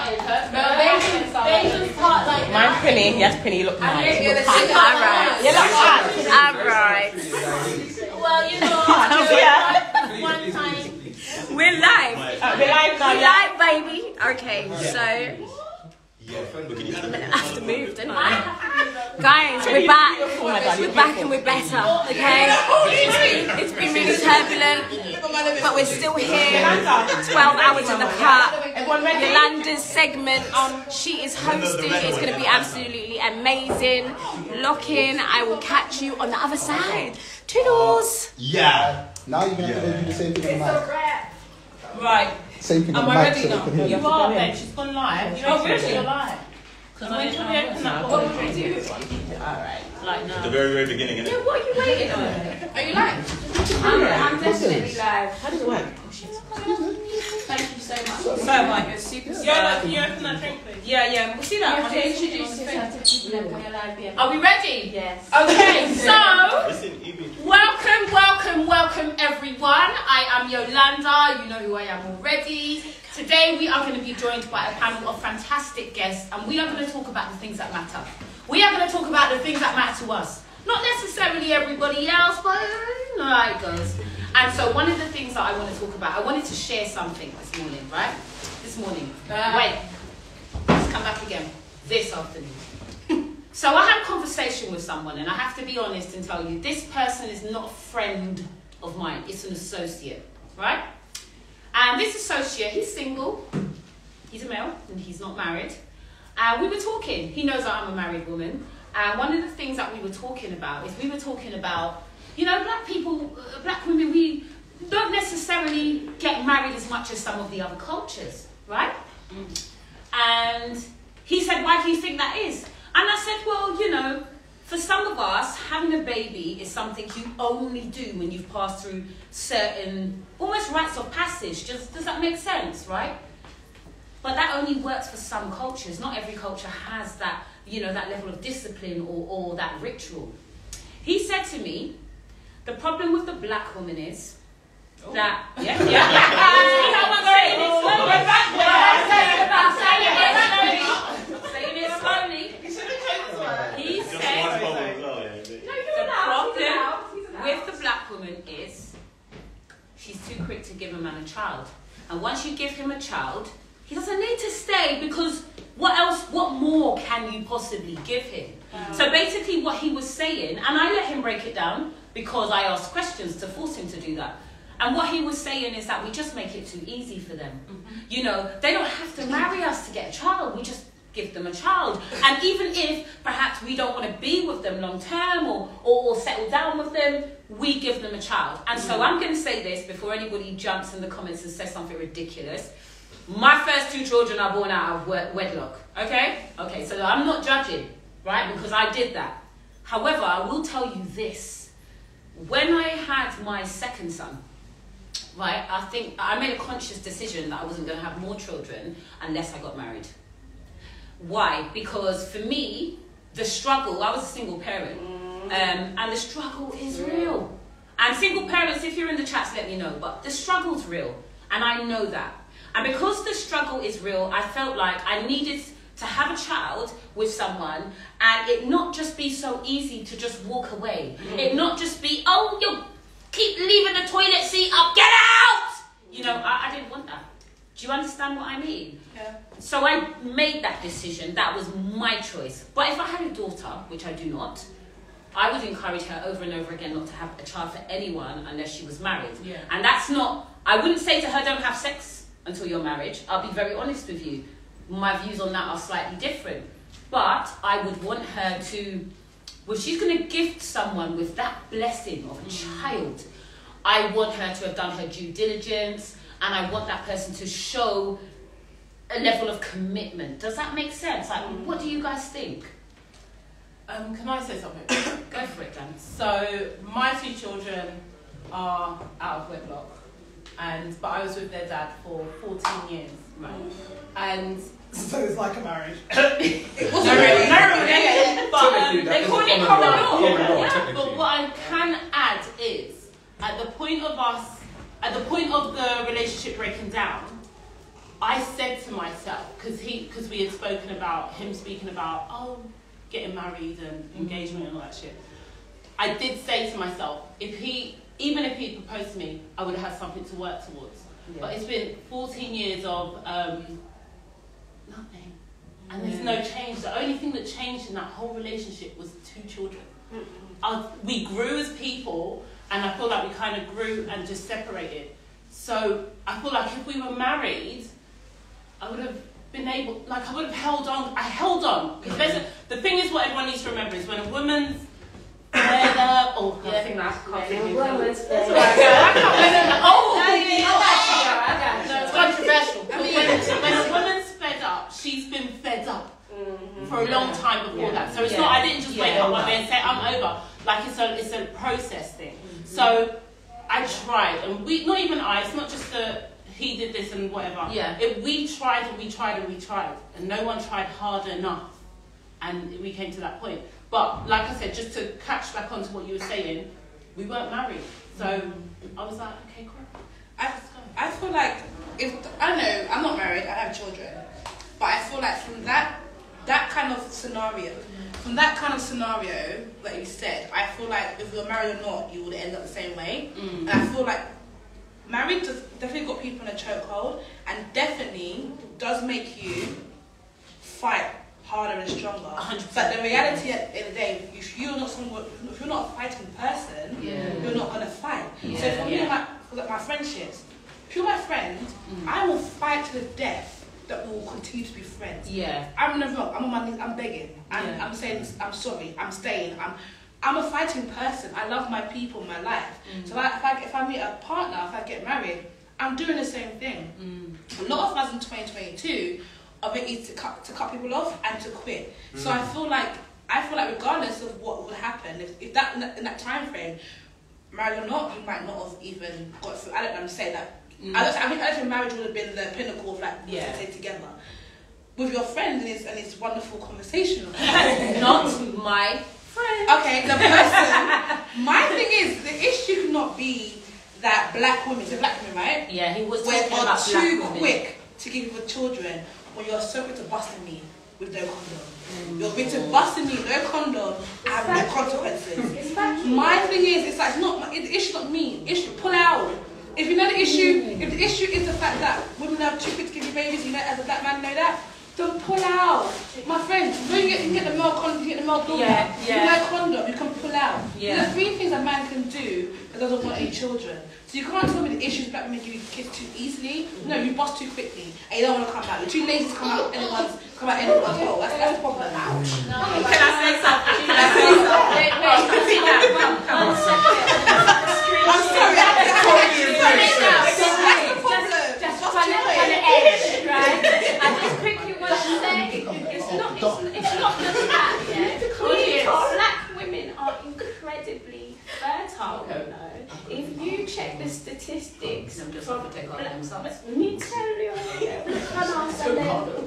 started. Asians part like Mine's Penny. Yes, Penny, you look nice. Alright. You look hot. Alright. Well, you know, one time. We're live. We're live now. We're live, baby. Okay, so I have to move, don't I? Guys, we're back. We're back and we're better. Okay. It's been really turbulent, but we're still here. 12 hours in the cut. Yolanda's segment, she is hosting. It's going to be absolutely amazing. Lock in. I will catch you on the other side. Toodles. Yeah. Now you're going to have to do the same thing on the mic. Right. Same thing on Am the I mic ready so now? they can hear You you. are, Ben. She's gone live. Oh, really? You're live. Because when we open that, What would we do? Alright. Like now. The very, very beginning, innit? what are you waiting on? Are you live? I'm definitely live. How does it work? Thank you so much. So, Mike, you're super Can you open that drink, please? Yeah. We'll see that. You have to introduce yourself to people when you're live. Are we ready? Yes. Okay, so Listen, Evie. welcome everyone. I am Yolanda. You know who I am already. Today we are going to be joined by a panel of fantastic guests, and we are going to talk about the things that matter. We are going to talk about the things that matter to us. Not necessarily everybody else, but you know how it goes. And so one of the things that I want to talk about, I wanted to share something this morning, right? This morning. Wait. Let's come back again. This afternoon. So I had a conversation with someone, and I have to be honest and tell you, this person is not a friend of mine. It's an associate, right? And this associate, he's single. He's a male, and he's not married. And we were talking. He knows that I'm a married woman. And one of the things that we were talking about, you know, black people, black women, we don't necessarily get married as much as some of the other cultures, right? And he said, why do you think that is? And I said, well, you know, for some of us, having a baby is something you only do when you've passed through certain, almost rites of passage. Does that make sense, right? But that only works for some cultures. Not every culture has that, you know, that level of discipline or that ritual. He said to me, the problem with the black woman is that... Yeah. See how I'm saying it slowly? Saying it slowly. He said, the problem with the black woman is she's too quick to give a man a child. And once you give him a child, he doesn't need to stay because what more can you possibly give him? So basically what he was saying, and I let him break it down because I asked questions to force him to do that. And what he was saying is that we just make it too easy for them. You know, they don't have to marry us to get a child. We just give them a child. And even if perhaps we don't want to be with them long term or settle down with them, we give them a child. And so I'm going to say this before anybody jumps in the comments and says something ridiculous. My first 2 children are born out of wedlock, okay? Okay, so I'm not judging, right? Because I did that. However, I will tell you this. When I had my second son, right, I think I made a conscious decision that I wasn't going to have more children unless I got married. Why? Because for me, the struggle, I was a single parent, and the struggle is real. And single parents, if you're in the chats, let me know, but the struggle's real, and I know that. And because the struggle is real, I felt like I needed to have a child with someone and it not just be so easy to just walk away. It not just be, oh, you keep leaving the toilet seat up, get out! You know, I didn't want that. Do you understand what I mean? Yeah. So I made that decision. That was my choice. But if I had a daughter, which I do not, I would encourage her over and over again not to have a child for anyone unless she was married. Yeah. And that's not, I wouldn't say to her, don't have sex until you're married. I'll be very honest with you. My views on that are slightly different. But I would want her to, if she's going to gift someone with that blessing of a child, I want her to have done her due diligence and I want that person to show a level of commitment. Does that make sense? Like, what do you guys think? Can I say something? Go for it, Dan. So my 2 children are out of wedlock, but I was with their dad for 14 years. Right. And so it's like a marriage. It wasn't really. But they call it common law. Yeah. But what I can add is, at the point of the relationship breaking down, I said to myself, because we had spoken about him speaking about getting married and engagement and all that shit. I did say to myself, even if he proposed to me, I would have had something to work towards. Yeah. But it's been 14 years of nothing, and there's no change. The only thing that changed in that whole relationship was 2 children. We grew as people, and I feel like we kind of grew and just separated. So I feel like if we were married, I would have been able, like I would have held on. I held on. Because the thing is, what everyone needs to remember is when a woman's fed up, I think that's woman's fed up. It's controversial. When a woman's fed up, she's been fed up for a long time before that. So it's not, I didn't just wake up one day and say, I'm over. Like it's a process thing. So I tried, and it's not just he did this and whatever. Yeah. We tried and we tried and we tried, and no one tried hard enough, and we came to that point. But like I said, just to catch back onto what you were saying, we weren't married, so I was like, okay, cool. I feel like I'm not married, I have children, but I feel like from that kind of scenario, like you said, I feel like if you're married or not, you would end up the same way. And I feel like married definitely got people in a chokehold, and definitely does make you fight harder and stronger. 100%. But the reality at the end of the day, if you're not a fighting person, you're not gonna fight. Yeah. So for me, my friendships, if you're my friend, I will fight to the death that we will continue to be friends. Yeah. I'm never wrong. I'm on my knees. I'm begging. I'm saying I'm sorry. I'm staying. I'm a fighting person. I love my people in my life. So if I meet a partner, if I get married, I'm doing the same thing. A lot of us in 2022 are ready to cut people off and to quit. So I feel like regardless of what would happen, if that in that time frame, married or not, you might not have even got through. I don't know. I'm saying that. I don't think marriage would have been the pinnacle of like stay together with your friend and his wonderful conversation. Not my friend. Okay, the person. My thing is, the issue cannot be that black women. It's a black woman, right? Yeah, he was talking about black too women. quick to give you children when you're so quick to busting me with no condom. You're quick to busting me, no condom, and no consequences. My thing is, it's like the issue's not me. Issue, pull out. If you know the issue, if the issue is the fact that women are too quick to give you babies, you know, as a black man, know that. Don't pull out, my friend. You can get the male condom, you get the male condom. You know condom, you can pull out. There's 3 things a man can do that doesn't want any children. So you can't tell me the issues black women give you kids too easily. No, you bust too quickly and you don't want to come out. You're too lazy to come out anyone's hole. That's the problem. Can I say something? Wait, repeat that. Come on. I'm sorry. I just quickly want to say, it's not just that, Black women are incredibly fertile, you know. If you check the statistics from me tell you,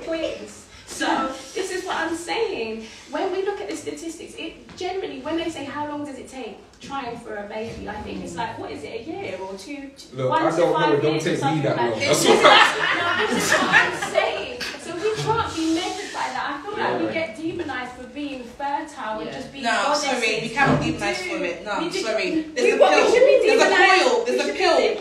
twins. So this is what I'm saying. When we look at the statistics, it generally, when they say how long does it take trying for a baby, I think it's like, what is it, a year or 2? Look, 1 I to don't 5 know. It don't years take or me that something long. like this. This is what I'm saying. So we can't be measured by that. I feel like we get demonized for being fertile and just being goddesses. Sorry, we can't be demonized for it. No, sorry. There's a pill. You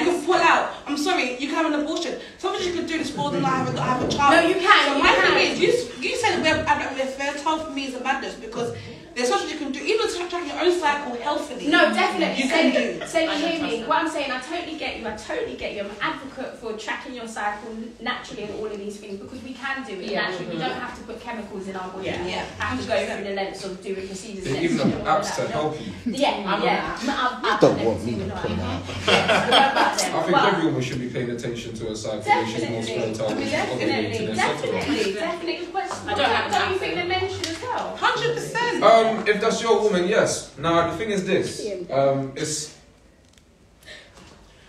can pull out. I'm sorry, you can have an abortion. Something you can do is more than have a child. No, you can. So my thing is, you said we're fertile for me is a madness because there's something you can do, even tracking your own cycle healthily. No, definitely. You can do. So you hear me. What I'm saying, I totally get you. I'm an advocate for tracking your cycle naturally and all of these things because we can do it naturally. We don't have to put chemicals in our body. We have to go through the lengths of doing procedures. There's even apps to help you. You don't want me to put I think everyone should be paying attention to her cycle. She's more fertile. Definitely. But don't you think the men should as well? 100%. If that's your woman, yes. Now the thing is this: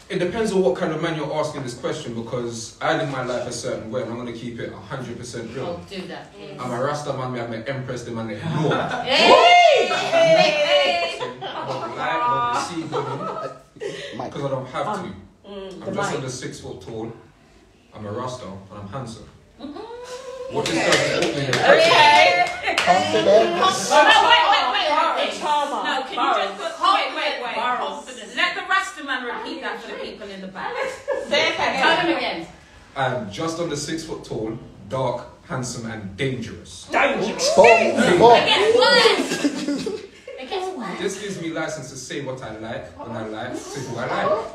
it depends on what kind of man you're asking this question because I live my life a certain way, and I'm gonna keep it 100% real. I'll do that. I'm a Rasta man, I'm an Empress, the man they know. I don't lie, I don't deceive women because I don't have to. I'm just under 6 foot tall. I'm a Rasta, and I'm handsome. Mm-hmm. What this does is open Wait. Charmer. No, can you just put, wait. Confidence. Let the Rasta man repeat that for the people in the back. Say it again. Tell them again. I'm just under 6 foot tall, dark, handsome, and dangerous. Dangerous. Again, what? This gives me license to say what I like, when I like, to who I like.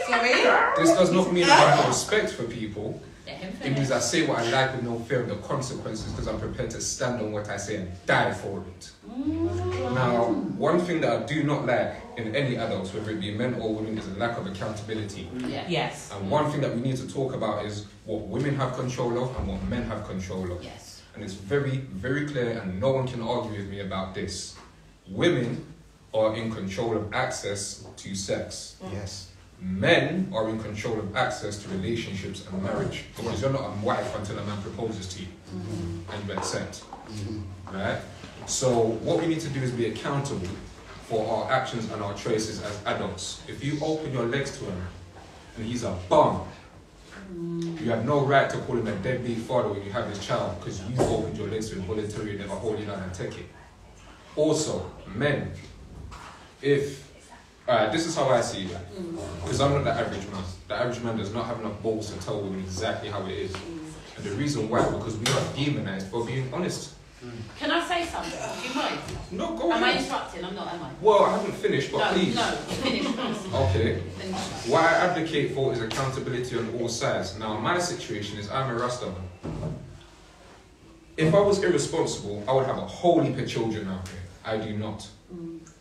Sorry? This does not mean I have no respect for people. It means I say what I like with no fear of the consequences because I'm prepared to stand on what I say and die for it. Now, one thing that I do not like in any adults, whether it be men or women, is a lack of accountability. Yes. And one thing that we need to talk about is what women have control of and what men have control of. Yes. And it's very, very clear, and no one can argue with me about this. Women are in control of access to sex. Yes. Men are in control of access to relationships and marriage, because you're not a wife until a man proposes to you and you accept. Right? So what we need to do is be accountable for our actions and our choices as adults. If you open your legs to him and he's a bum, you have no right to call him a deadbeat father when you have his child, because you opened your legs to him voluntarily, never holding on and take it. Also, men, if this is how I see it, because I'm not the average man. The average man does not have enough balls to tell women exactly how it is. And the reason why, because we are demonized for being honest. Can I say something? Do you mind? No, go Am I ahead. interrupting? I'm not, am I? Well, I haven't finished, but please. No, finish first. Okay. Finish. What I advocate for is accountability on all sides. Now, my situation is I'm a Rasta man. If I was irresponsible, I would have a whole heap of children out there. I do not.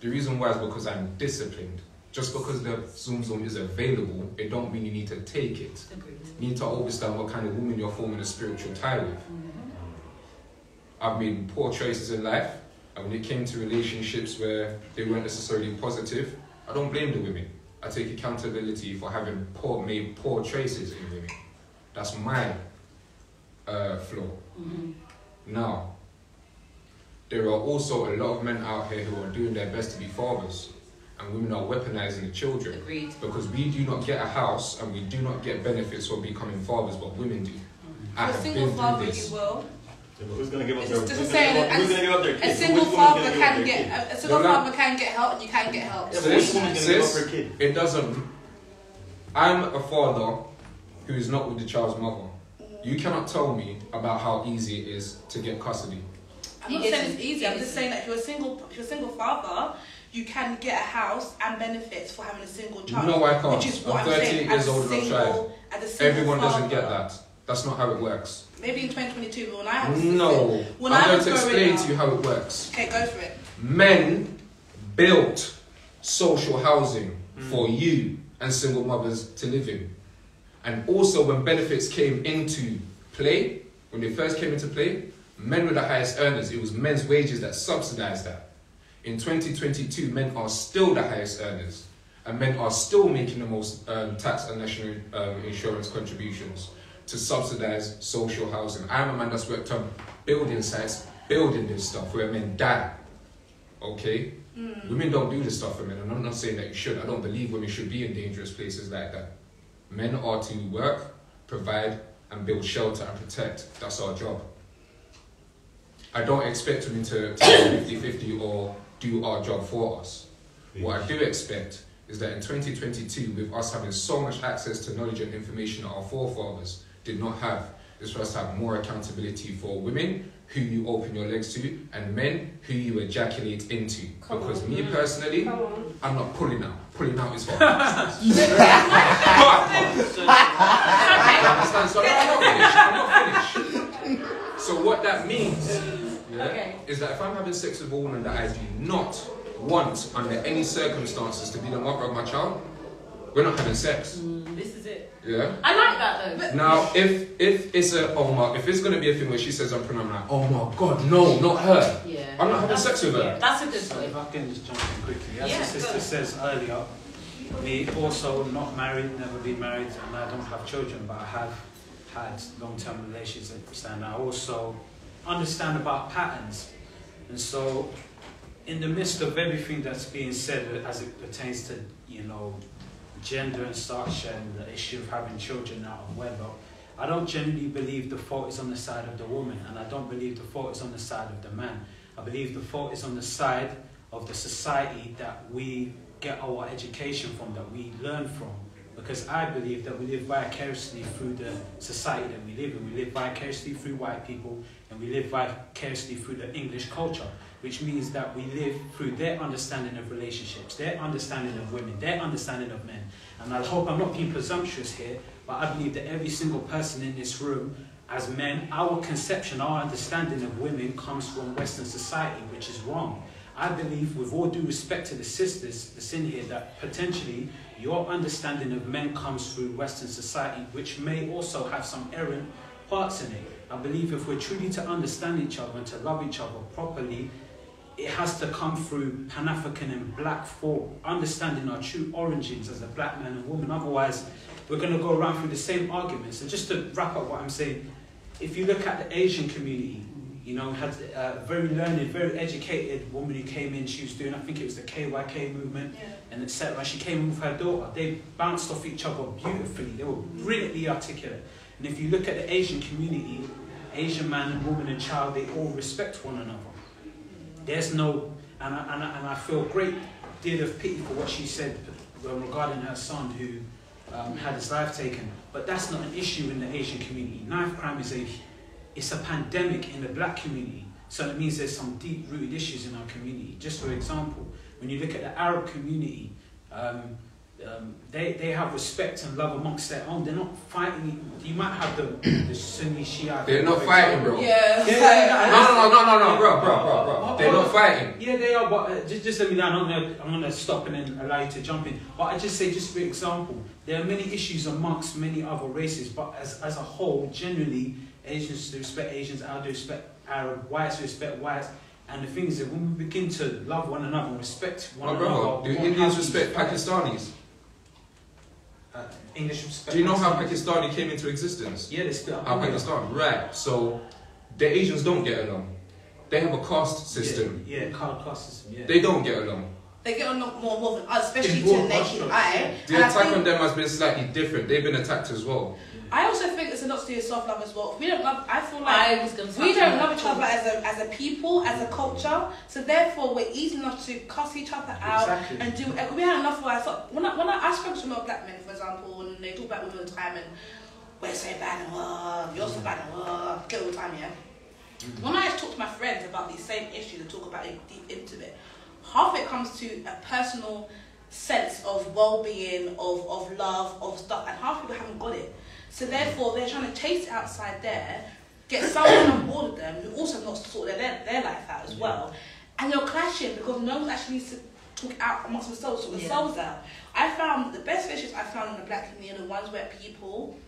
The reason why is because I'm disciplined. Just because the Zoom is available, it don't mean you need to take it. Agreed. You need to understand what kind of woman you're forming a spiritual tie with. I've made poor choices in life, and when it came to relationships where they weren't necessarily positive, I don't blame the women. I take accountability for having made poor choices in women. That's my flaw. Now, there are also a lot of men out here who are doing their best to be fathers, and women are weaponizing the children. Agreed. Because we do not get a house and we do not get benefits for becoming fathers, but women do. I For a have single been father, through this. you will. Yeah, but who's gonna give up It's their? just Who's saying gonna that give up their a kids? single Which woman's father gonna give up can their get kid? a single You're not- father can get help, and you can get help. Yeah, but which Sis, woman's gonna give up her sis, kid? it doesn't. I'm a father who is not with the child's mother. You cannot tell me about how easy it is to get custody. I'm not saying it's easy. I'm just saying that if you're a single father, you can get a house and benefits for having a single child. No, I can't. Which is what I'm I'm 38 saying. years As a old and I'm trying. single, as a single Everyone doesn't father. get that. That's not how it works. Maybe in 2022, but when I have No. when I'm I going was to growing explain up- to you how it works. Okay, go for it. Men built social housing for you and single mothers to live in. And also when benefits came into play, when they first came into play, men were the highest earners. It was men's wages that subsidized that. In 2022, men are still the highest earners. And men are still making the most tax and national insurance contributions to subsidize social housing. I'm a man that's worked on building sites, building this stuff where men die. Okay? Women don't do this stuff for men, and I'm not saying that you should. I don't believe women should be in dangerous places like that. Men are to work, provide, and build shelter and protect. That's our job. I don't expect women to do 50-50 or do our job for us. What I do expect is that in 2022, with us having so much access to knowledge and information that our forefathers did not have, is for us to have more accountability for women who you open your legs to and men who you ejaculate into. Because me personally, I'm not pulling out. Pulling out is hot. So I'm not finished. So what that means is that if I'm having sex with a woman that I do not want under any circumstances to be the mother of my child, we're not having sex. This is it. Yeah. I like that though. Now, if it's if it's gonna be a thing where she says I'm pregnant, I'm like, oh my god, no, not her. Yeah. I'm not having sex with her. That's a good So point. if I can just jump in quickly. As Yeah, the sister go. says earlier, me also not married, never been married, and I don't have children, but I have had long-term relationships, and I also understand about patterns. And so, in the midst of everything that's being said as it pertains to, gender and such, and the issue of having children out of wedlock, I don't generally believe the fault is on the side of the woman, and I don't believe the fault is on the side of the man. I believe the fault is on the side of the society that we get our education from, that we learn from. Because I believe that we live vicariously through the society that we live in. We live vicariously through white people, and we live vicariously through the English culture, which means that we live through their understanding of relationships, their understanding of women, their understanding of men. And I hope I'm not being presumptuous here, but I believe that every single person in this room, as men, our conception, our understanding of women comes from Western society, which is wrong. I believe, with all due respect to the sisters that's in here, that potentially your understanding of men comes through Western society, which may also have some errant parts in it. I believe if we're truly to understand each other and to love each other properly, it has to come through Pan-African and black thought, understanding our true origins as a black man and woman. Otherwise, we're going to go around through the same arguments. And just to wrap up what I'm saying, if you look at the Asian community, you know, had a very learned, very educated woman who came in. She was doing, I think it was the KYK movement, and etc. She came in with her daughter. They bounced off each other beautifully. They were brilliantly articulate. And if you look at the Asian community, Asian man and woman and child, they all respect one another. There's no, and I feel a great deal of pity for what she said regarding her son who had his life taken. But that's not an issue in the Asian community. Knife crime is it's a pandemic in the black community. So it means there's some deep-rooted issues in our community. Just for example, when you look at the Arab community, they have respect and love amongst their own. They're not fighting. You might have the Sunni Shia. They're not fighting, bro. Yeah. No, bro. They're not fighting. Yeah, they are. But just let me down. I'm gonna stop and then allow you to jump in. But I just say, just for example, there are many issues amongst many other races. But as a whole, generally, Asians respect Asians, Arabs respect Arab, whites respect whites. And the thing is that when we begin to love one another and respect one another... Do Indians respect Pakistanis? English respect... Do you know how Pakistani came into existence? Yeah, they split up. How Pakistan? Right. So, the Asians don't get along. They have a caste system. Yeah, caste system, yeah. They don't get along. They get along more than us, especially to the naked eye. The attack on them has been slightly different. They've been attacked as well. I also think it's a lot to do with self-love as well. We don't love. I feel like we don't love each other as a people, as a culture. So therefore, we're easy enough to cuss each other out and do. We had enough of ourselves. When I spoke to a lot of black men, for example, and they talk about women all the time, and we're so bad and you're so bad and get all the time, yeah. When I talk to my friends about these same issues and talk about it deep into it, half of it comes to a personal sense of well-being, of love, of stuff, and half people haven't got it. So therefore, they're trying to chase it outside there, get someone on board with them who also not sort their life out as well. And you're clashing because no one actually needs to talk out amongst themselves, sort themselves out. I found the best relationships I found in the black community are the ones where people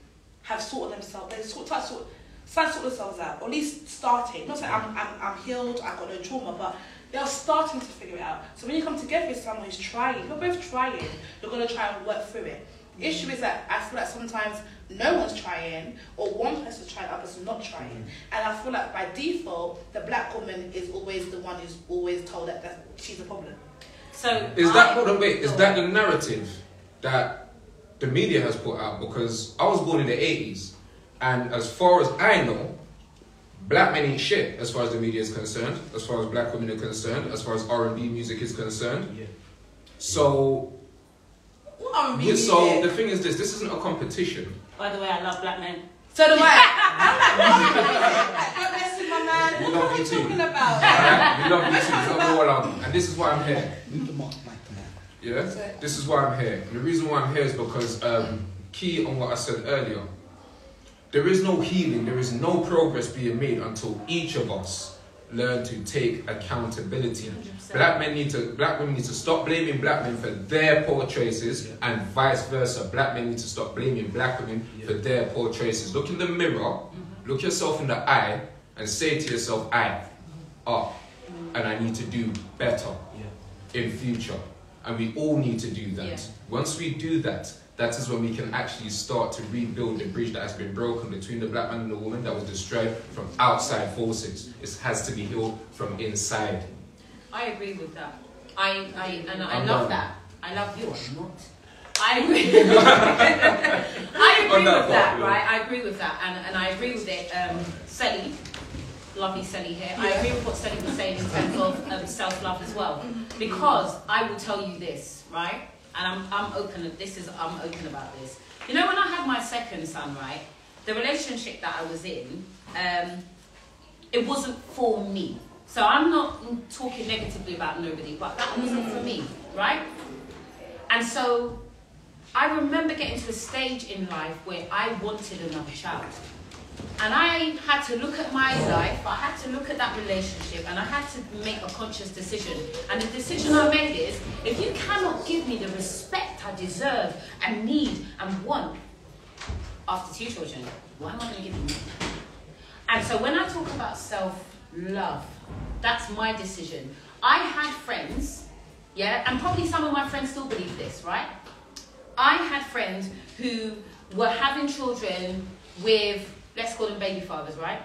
have sorted themselves, they sort themselves out, or at least starting. Not saying I'm healed, I've got no trauma, but they are starting to figure it out. So when you come together with someone who's trying, you're both trying, you're going to try and work through it. The issue is that I feel like sometimes no one's trying, or one person's trying, others not trying. And I feel like by default, the black woman is always the one who's always told that she's the problem. So is that the narrative that the media has put out? Because I was born in the 80s, and as far as I know, black men ain't shit as far as the media is concerned, as far as black women are concerned, as far as R&B music is concerned. Yeah. So the thing is this isn't a competition. By the way, I love black men. So do I. I'm like, my man. We love you too. What are you talking about? Right? We love you too. And this is why I'm here. Yeah? This is why I'm here. And the reason why I'm here is because, key on what I said earlier, there is no healing, there is no progress being made until each of us learn to take accountability. 100%. Black women need to stop blaming black men for their poor choices, and vice versa. Black men need to stop blaming black women for their poor choices. Look in the mirror, look yourself in the eye, and say to yourself, I up, and I need to do better in future. And we all need to do that. Once we do that, that is when we can actually start to rebuild the bridge that has been broken between the black man and the woman that was destroyed from outside forces. It has to be healed from inside. I agree with that. I love that. I love you. I'm not. I agree. I agree with that, right? I agree with that, and I agree with it. Sally, lovely Sally here. I agree with what Sally was saying in terms of self-love as well, because I will tell you this, right? And I'm open about this. You know, when I had my second son, right? The relationship that I was in, it wasn't for me. So I'm not talking negatively about nobody, but that wasn't for me, right? And so I remember getting to a stage in life where I wanted another child. And I had to look at my life, I had to look at that relationship, and I had to make a conscious decision. And the decision I made is, if you cannot give me the respect I deserve and need and want after 2 children, why am I going to give you more? And so when I talk about self-love, that's my decision. I had friends, yeah, and probably some of my friends still believe this, right? I had friends who were having children with, let's call them baby fathers, right?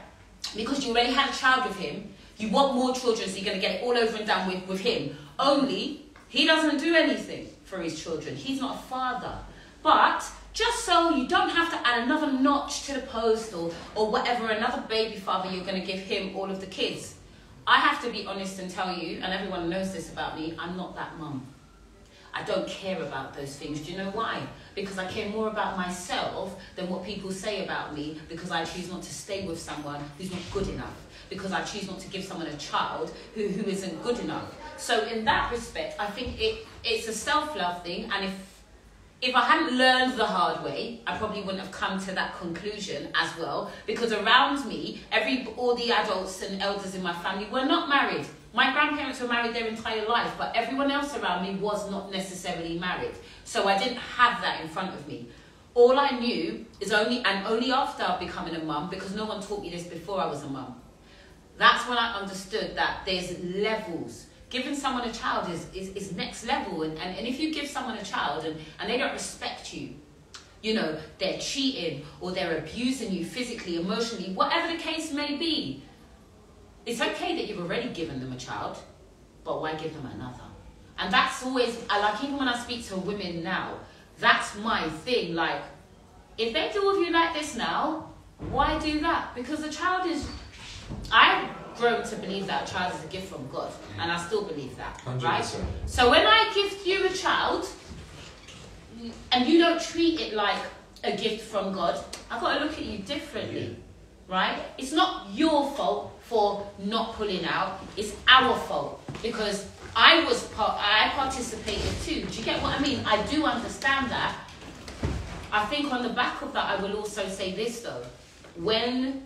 Because you already had a child with him, you want more children, so you're going to get it all over and done with him. Only, he doesn't do anything for his children. He's not a father. But just so you don't have to add another notch to the post or whatever, another baby father, you're going to give him all of the kids. I have to be honest and tell you, and everyone knows this about me, I'm not that mum. I don't care about those things. Do you know why? Because I care more about myself than what people say about me, because I choose not to stay with someone who's not good enough, because I choose not to give someone a child who isn't good enough. So in that respect, I think it's a self-love thing, and if I hadn't learned the hard way, I probably wouldn't have come to that conclusion as well, because around me, all the adults and elders in my family were not married. My grandparents were married their entire life, but everyone else around me was not necessarily married. So I didn't have that in front of me. All I knew is only after becoming a mum, because no one taught me this before I was a mum. That's when I understood that there's levels. Giving someone a child is next level. And if you give someone a child and they don't respect you, you know, they're cheating or they're abusing you physically, emotionally, whatever the case may be, it's okay that you've already given them a child, but why give them another? And that's always, even when I speak to women now, that's my thing. Like, if they deal with you like this now, why do that? Because the child is, I've grown to believe that a child is a gift from God, and I still believe that, 100%. Right? So when I gift you a child, and you don't treat it like a gift from God, I've got to look at you differently, right? It's not your fault for not pulling out, it's our fault, because I participated too. Do you get what I mean? I do understand that. I think on the back of that, I will also say this though. When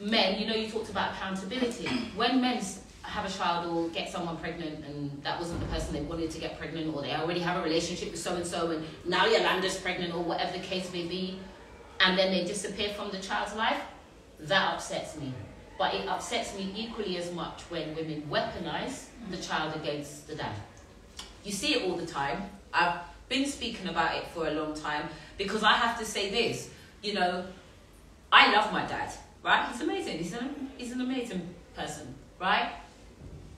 men, you know, you talked about accountability. When men have a child or get someone pregnant and that wasn't the person they wanted to get pregnant, or they already have a relationship with so-and-so and now Yolanda's pregnant, or whatever the case may be, and then they disappear from the child's life, that upsets me. But it upsets me equally as much when women weaponize the child against the dad. You see it all the time. I've been speaking about it for a long time, because I have to say this, you know, I love my dad, right? He's amazing. He's an amazing person, right?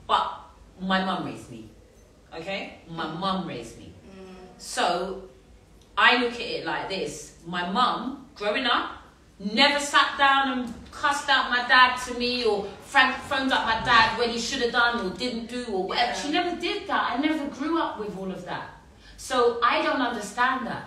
But my mum raised me, okay? My mum raised me. So I look at it like this. My mum, growing up, never sat down and cussed out my dad to me, or phoned up my dad when he should have done or didn't do or whatever. She never did that. I never grew up with all of that. So I don't understand that.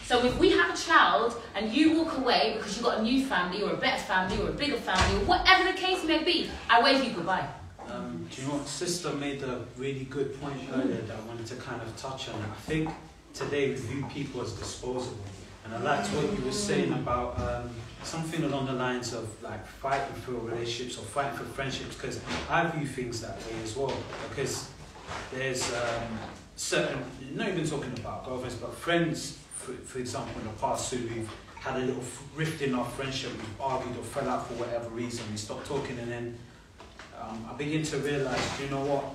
So if we have a child and you walk away because you've got a new family or a better family or a bigger family or whatever the case may be, I wave you goodbye. Do you know what? Sister made a really good point earlier that I wanted to kind of touch on. I think today we view people as disposable. And I liked what you were saying about something along the lines of like fighting for relationships or fighting for friendships, because I view things that way as well. Because there's certain, not even talking about girlfriends, but friends, for example, in the past, who we've had a little rift in our friendship, we've argued or fell out for whatever reason, we stopped talking, and then I begin to realise, you know what?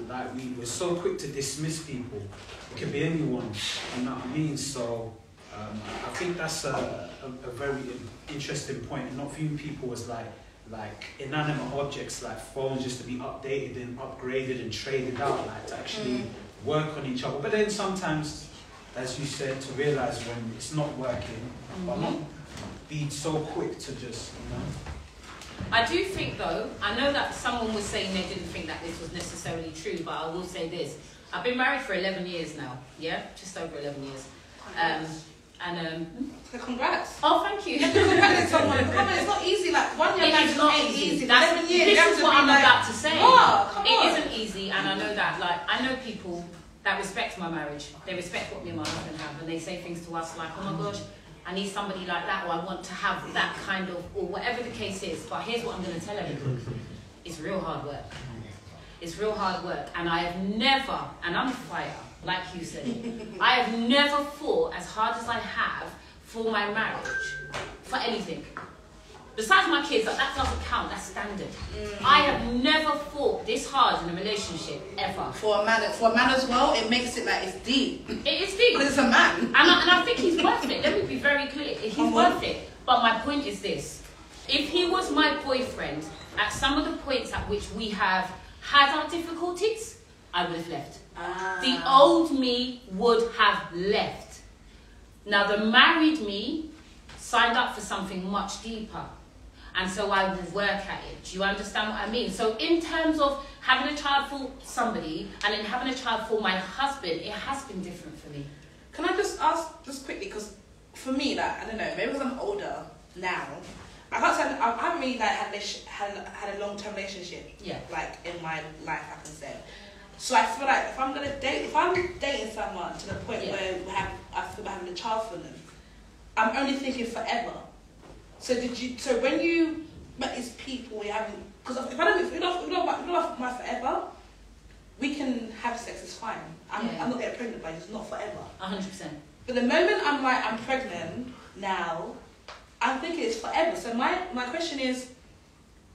Like we're so quick to dismiss people. It could be anyone, you know what I mean? So I think that's a very interesting point, and not viewing people as like inanimate objects, like phones, just to be updated and upgraded and traded out, like to actually work on each other. But then sometimes as you said, to realise when it's not working, but not be so quick to just, you know. I do think though, I know that someone was saying they didn't think that this was necessarily true, but I will say this. I've been married for 11 years now, yeah? Just over 11 years. Congrats. Oh, thank you. It's not easy, like 1 year It is not easy. That's, 11 years, this is what I'm about to say. Oh, it isn't easy, and I know that, like, I know people that respect my marriage. They respect what me and my husband have, and they say things to us like, oh my gosh, I need somebody like that, or I want to have that kind of, or whatever the case is. But here's what I'm going to tell everyone. It's real hard work. It's real hard work, and I have never, and I'm a fighter, like you said, I have never fought as hard as I have for my marriage, for anything. Besides my kids, that doesn't count, that's standard. I have never fought this hard in a relationship, ever. For a man as well, it makes it like it's deep. It is deep. Because it's a man. And I think he's worth it, let me be very clear, he's worth it. But my point is this, if he was my boyfriend, at some of the points at which we have had our difficulties, I would have left. The old me would have left. Now the married me signed up for something much deeper. And so I will work at it. Do you understand what I mean? So in terms of having a child for somebody and then having a child for my husband, it has been different for me. Can I just ask, just quickly, because for me, like, I don't know, maybe because I'm older now, I can't say I haven't really like had a long-term relationship. Yeah. Like in my life, I can say. So I feel like if I'm dating someone to the point where I feel like having a child for them, I'm only thinking forever. So when you met these people, you haven't, because if we don't my forever, we can have sex. It's fine. I'm not getting pregnant, but it's not forever. 100%. But the moment I'm pregnant now, I'm thinking it's forever. So my question is,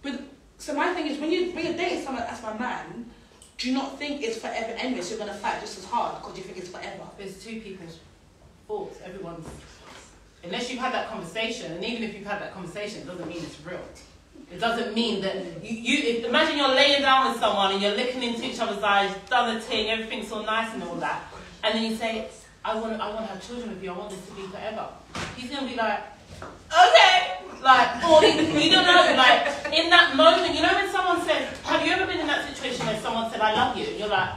my thing is when you're dating someone that's my man, do you not think it's forever anyway? So you're gonna fight just as hard because you think it's forever. It's two people's faults. Everyone's. Unless you've had that conversation, and even if you've had that conversation, it doesn't mean it's real. It doesn't mean that you imagine you're laying down with someone and you're looking into each other's eyes, done a thing, everything's all nice and all that, and then you say, I want to have children with you, I want this to be forever. He's gonna be like, okay, like, or you don't know, like, in that moment, you know when someone said, have you ever been in that situation where someone said, I love you, and you're like,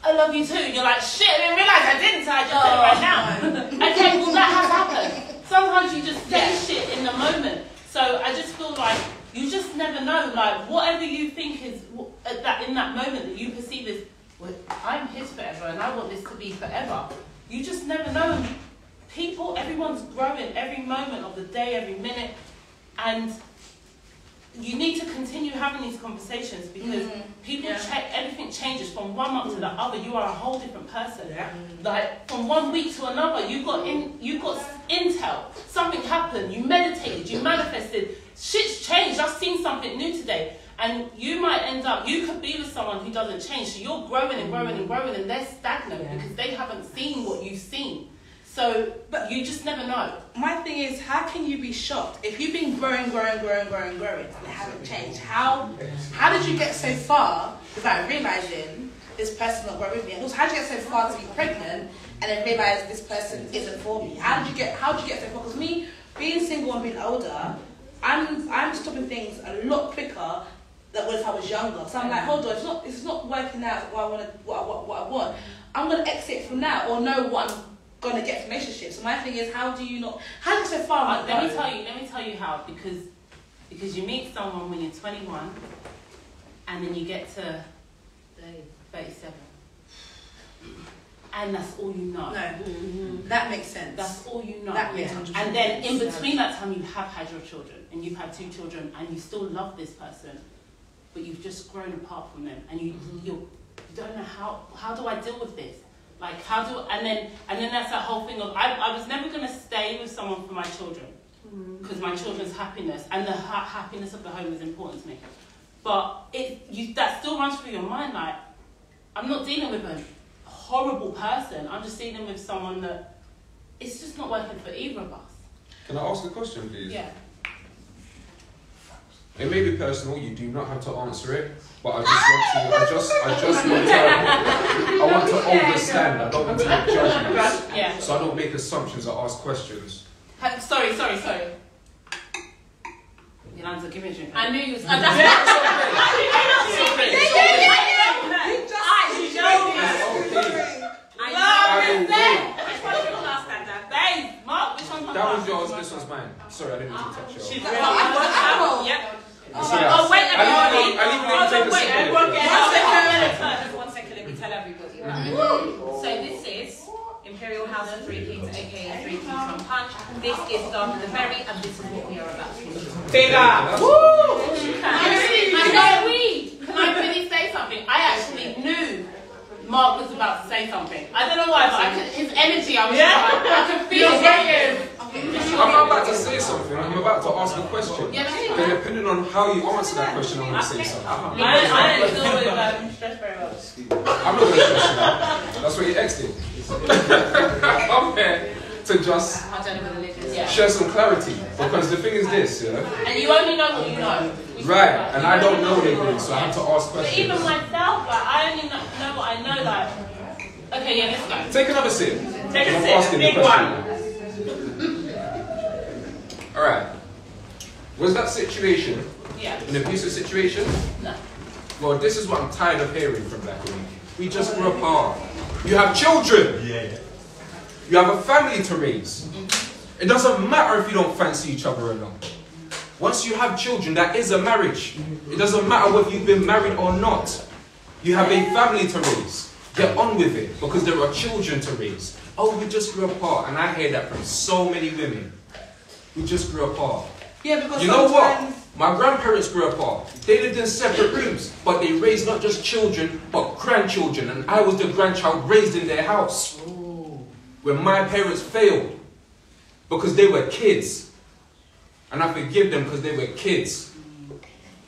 I love you too, and you're like, shit, I didn't realise I didn't, so I just said it right now. Okay, well that has happened. Sometimes you just say shit in the moment. So I just feel like you just never know. Like whatever you think is in that moment that you perceive as, well, I'm his forever and I want this to be forever. You just never know. People, everyone's growing every moment of the day, every minute, and you need to continue having these conversations because people everything changes from 1 month to the other. You are a whole different person. Yeah. Like from 1 week to another, you got intel. Something happened. You meditated. You manifested. Shit's changed. I've seen something new today, and you might end up. You could be with someone who doesn't change. So you're growing and growing and growing, and they're stagnant because they haven't seen what you've seen. So, but you just never know. My thing is, how can you be shocked if you've been growing, and it hasn't changed? How did you get so far without realizing this person's not growing with me? And also, how did you get so far to be pregnant and then realize this person isn't for me? How did you get so far? Because me being single and being older, I'm stopping things a lot quicker than if I was younger. So I'm like, hold on, it's not working out what I want. I'm gonna exit from now or know what I'm gonna get from relationships. So my thing is, how do you get so far? Let me tell you how, because you meet someone when you're 21 and then you get to 37 and that's all you know. That makes sense. That's all you know. That makes sense. And then in between that time you have had your children and you've had 2 children and you still love this person, but you've just grown apart from them and you don't know how do I deal with this? Like and then that's that whole thing of I was never gonna stay with someone for my children because my children's happiness and the happiness of the home is important to me. But that still runs through your mind. Like I'm not dealing with a horrible person. I'm just dealing with someone that it's just not working for either of us. Can I ask a question, please? Yeah. It may be personal. You do not have to answer it, but I want to understand. I don't want to make judgments. Yeah. So I don't make assumptions. I ask questions. Sorry. Yolanda, give me a drink. I knew you was. That was yours. This one's mine. Sorry, I didn't mean to touch yours. Yep. Oh, wait, everybody. I One second, let me tell everybody. So this is Imperial House of Three Kings, aka Three Kings from Punch. This is Dark of the Berry, and this is what we are about to do. Bigger! Can I really say something? I actually knew Mark was about to say something. I don't know why, but his energy, I could feel it. I'm not about to say something. I'm about to ask a question. Then depending on how you answer that question, I'm going to say something. I don't deal with stress very well. I'm not going to stress you out. That's what your ex did. I'm here to just share some clarity. Because the thing is this, And you only know what you know. Right, and I don't know anything, so I have to ask questions. But even myself, like, I only know what I know, like... Okay, yeah, let's go. Take another sip. Take a I'm sip, asking big the question. one. Alright. Was that situation an abusive situation? No. Well, this is what I'm tired of hearing from Black women. We just grew apart. You have children. Yeah. You have a family to raise. It doesn't matter if you don't fancy each other or not. Once you have children, that is a marriage. It doesn't matter whether you've been married or not. You have a family to raise. Get on with it, because there are children to raise. Oh, we just grew apart. And I hear that from so many women. We just grew apart. Yeah, because you know what? My grandparents grew apart. They lived in separate rooms, but they raised not just children, but grandchildren. And I was the grandchild raised in their house. When my parents failed, because they were kids. And I forgive them because they were kids.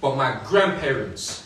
But my grandparents,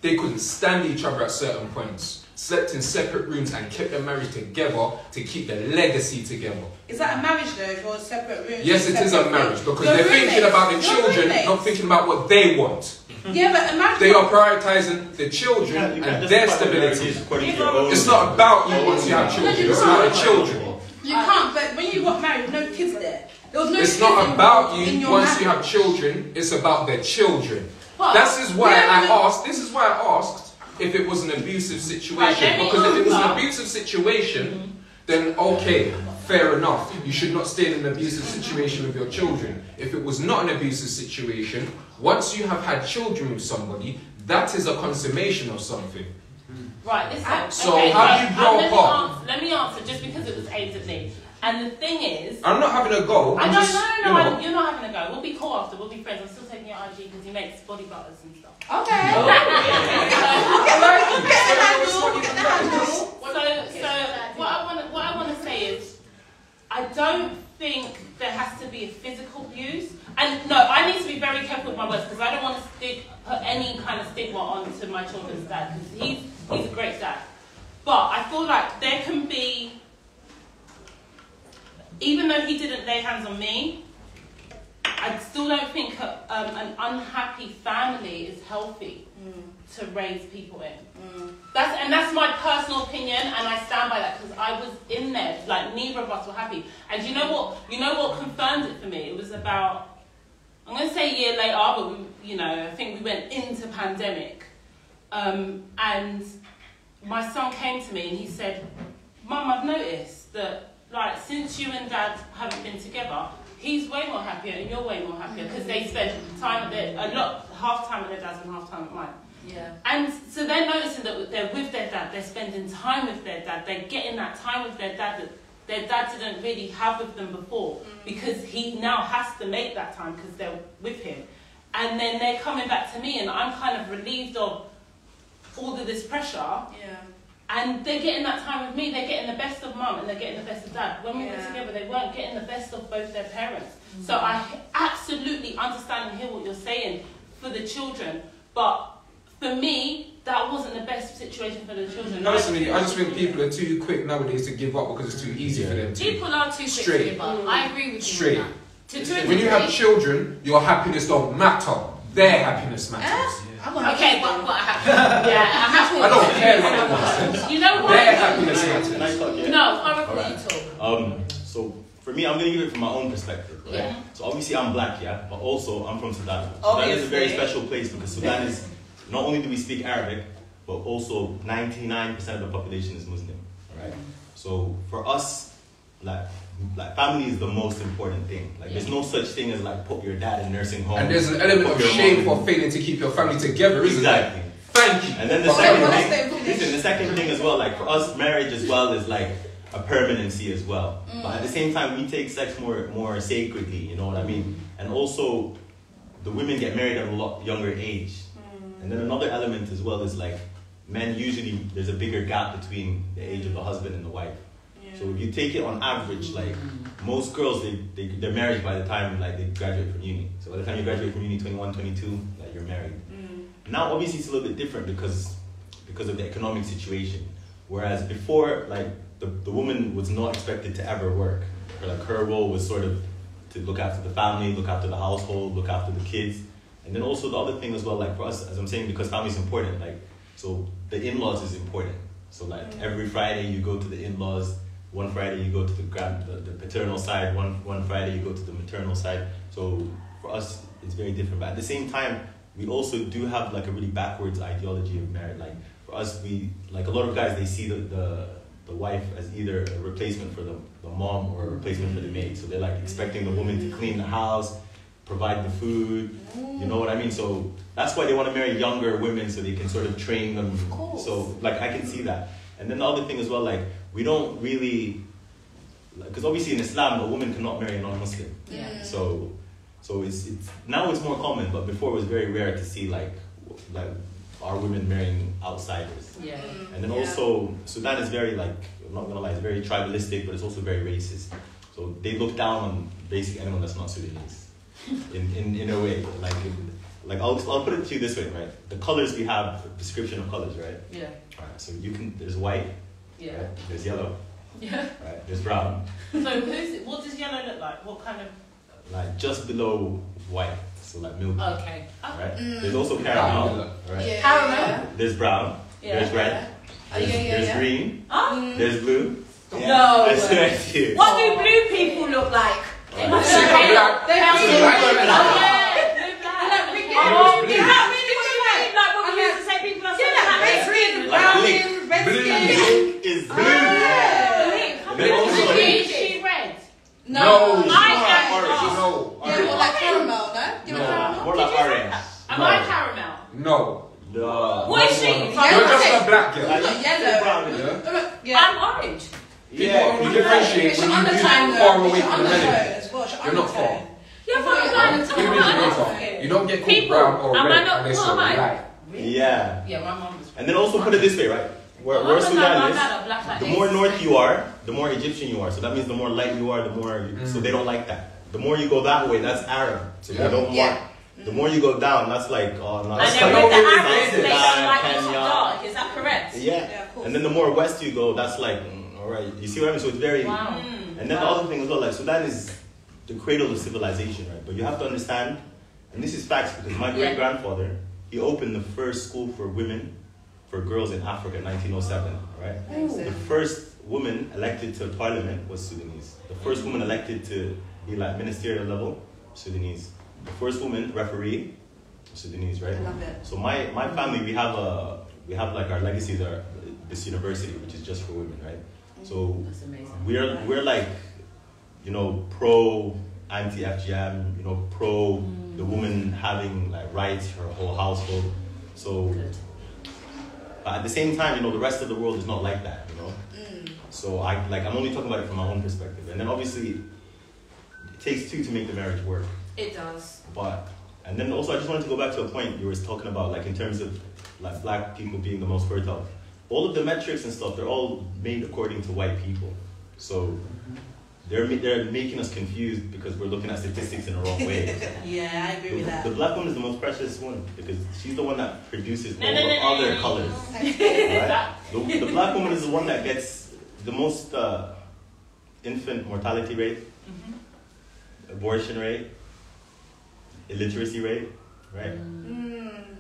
they couldn't stand each other at certain points. Slept in separate rooms and kept their marriage together to keep the legacy together. Is that a marriage though, if you're separate rooms? Yes, it is a marriage, because they're thinking about the children, not thinking about what they want. Yeah, but imagine... They are prioritising the children and their stability. It's not about you once you have children, it's about the children. You can't, but when you got married, no kids there. There was no it's kids not about you once marriage. you have children, it's about their children. This is why I asked if it was an abusive situation. Because if it was an abusive situation, then okay, fair enough. You should not stay in an abusive situation with your children. If it was not an abusive situation, once you have had children with somebody, that is a consummation of something. Right, listen. So how do you grow apart? Let me answer, just because it was aimed at me. And the thing is... I'm not having a go. No, you're not having a go. We'll be cool after, we'll be friends. I'm still taking your IG because he makes body butters and stuff. Okay. So what I want to say is, I don't think there has to be a physical abuse. And no, I need to be very careful with my words because I don't want to put any kind of stigma onto my children's dad because he's a great dad. But I feel like there can be, even though he didn't lay hands on me, I still don't think an unhappy family is healthy to raise people in. That's my personal opinion, and I stand by that because I was in there. Like, neither of us were happy. And you know what confirmed it for me? It was about, I'm going to say a year later, but I think we went into pandemic, and my son came to me and he said, "Mum, I've noticed that like since you and Dad haven't been together, he's way more happier and you're way more happier because they spend time at half time at their dad's and half time at mine." Yeah. And so they're noticing that they're with their dad, they're spending time with their dad, they're getting that time with their dad that their dad didn't really have with them before because he now has to make that time because they're with him. And then they're coming back to me and I'm kind of relieved of all of this pressure. Yeah. And they're getting that time with me, they're getting the best of mum and they're getting the best of dad. When we were together, they weren't getting the best of both their parents. So I absolutely understand and hear what you're saying for the children, but for me, that wasn't the best situation for the children. Personally, I just think people are too quick nowadays to give up because it's too easy for them to. People are too quick to give up. I agree with you on that. When you have children, your happiness don't matter. their happiness matters. Okay, but yeah, I don't care what it was. You know what? Their happiness matters. Can I talk? Yeah? No, Oracle, you talk. So for me, I'm gonna give it from my own perspective, right? Yeah. So obviously I'm black, yeah, but also I'm from Sudan. Sudan is a very special place because Sudan is, not only do we speak Arabic, but also 99% of the population is Muslim, right? So for us, like family is the most important thing. Like there's no such thing as like put your dad in nursing home. And there's an element of shame for failing to keep your family together, isn't there? Exactly. Thank you. And then the second thing as well, like for us, marriage as well is like a permanency as well. But at the same time, we take sex more sacredly, you know what I mean? And also, the women get married at a lot younger age. And then another element as well is like, men usually, there's a bigger gap between the age of the husband and the wife. So if you take it on average, like most girls, they're married by the time like they graduate from uni. So by the time you graduate from uni, 21, 22, like you're married. Now obviously it's a little bit different because of the economic situation. Whereas before, like the woman was not expected to ever work. Like her role was sort of to look after the family, look after the household, look after the kids. And then also the other thing as well, like for us, as I'm saying, because family is important, like, so the in-laws is important. So like every Friday you go to the in-laws, one Friday you go to the paternal side, one Friday you go to the maternal side. So for us, it's very different. But at the same time, we also do have like a really backwards ideology of marriage. Like for us, we, like a lot of guys, they see the wife as either a replacement for the mom or a replacement for the maid. So they're like expecting the woman to clean the house, provide the food, you know what I mean? So that's why they want to marry younger women so they can sort of train them. So like I can see that. And then the other thing as well, like we don't really, because obviously in Islam a woman cannot marry a non-Muslim. Yeah. So it's now it's more common, but before it was very rare to see like our women marrying outsiders. Yeah. And then also Sudan is very like, I'm not gonna lie, it's very tribalistic, but it's also very racist. So they look down on basically anyone that's not Sudanese. In a way, like I'll put it to you this way, right? The colors we have, the description of colors, right? Yeah. Right. So there's white. Yeah. Right? There's yellow. Yeah. Right. There's brown. So what does yellow look like? What kind of? Like just below white, so like milky. Okay. Right. There's also caramel. Right. Yeah. Caramel. There's brown. Yeah. There's red. There's green. There's blue. No. I swear to you. What do blue people look like? They have Oh, is that really what you mean? Like what we used to say, people are saying that red skin, brown skin, red skin. Is blue. Is she red? No, Yeah, more like caramel, no? More like orange. Am I caramel? No. No. What is she? You're just a black girl. Not yellow. Brown. Yeah. I'm orange. People only differentiate when you move far away from the middle. You're not far. Yeah, but I'm not You're not far. You don't get called brown or red unless you're light. Yeah. Yeah, my mom was. And then also put it this way, right? Where Sudan is, the more north you are, the more Egyptian you are. So that means the more light you are, the more. So they don't like that. The more you go that way, that's Arab. So they don't want. The more you go down, that's like, oh no. And then with the Arabs, they don't like it too dark. Is that correct? Yeah. And then the more west you go, that's like, all right. You see what I mean? So it's very. Wow. And then the other thing as well, like Sudan is the cradle of civilization, right? But you have to understand, and this is facts because my great-grandfather, he opened the first school for women, for girls in Africa in 1907, right? The first woman elected to parliament was Sudanese. The first woman elected to be like ministerial level, Sudanese. The first woman referee, Sudanese, right? I love it. So my family, we have like our legacies are this university, which is just for women, right? So That's amazing. we're like, you know, pro anti-FGM, you know, pro the woman having like rights, her whole household. So, but at the same time, you know, the rest of the world is not like that, you know. So I'm only talking about it from my own perspective, and then obviously it takes two to make the marriage work. It does. And then also I just wanted to go back to a point you were talking about, like in terms of like black people being the most fertile. All of the metrics and stuff, they're all made according to white people. So they're making us confused because we're looking at statistics in the wrong way. Yeah, I agree with that. The black woman is the most precious one because she's the one that produces all the other colors. Right? The black woman is the one that gets the most infant mortality rate, abortion rate, illiteracy rate, right?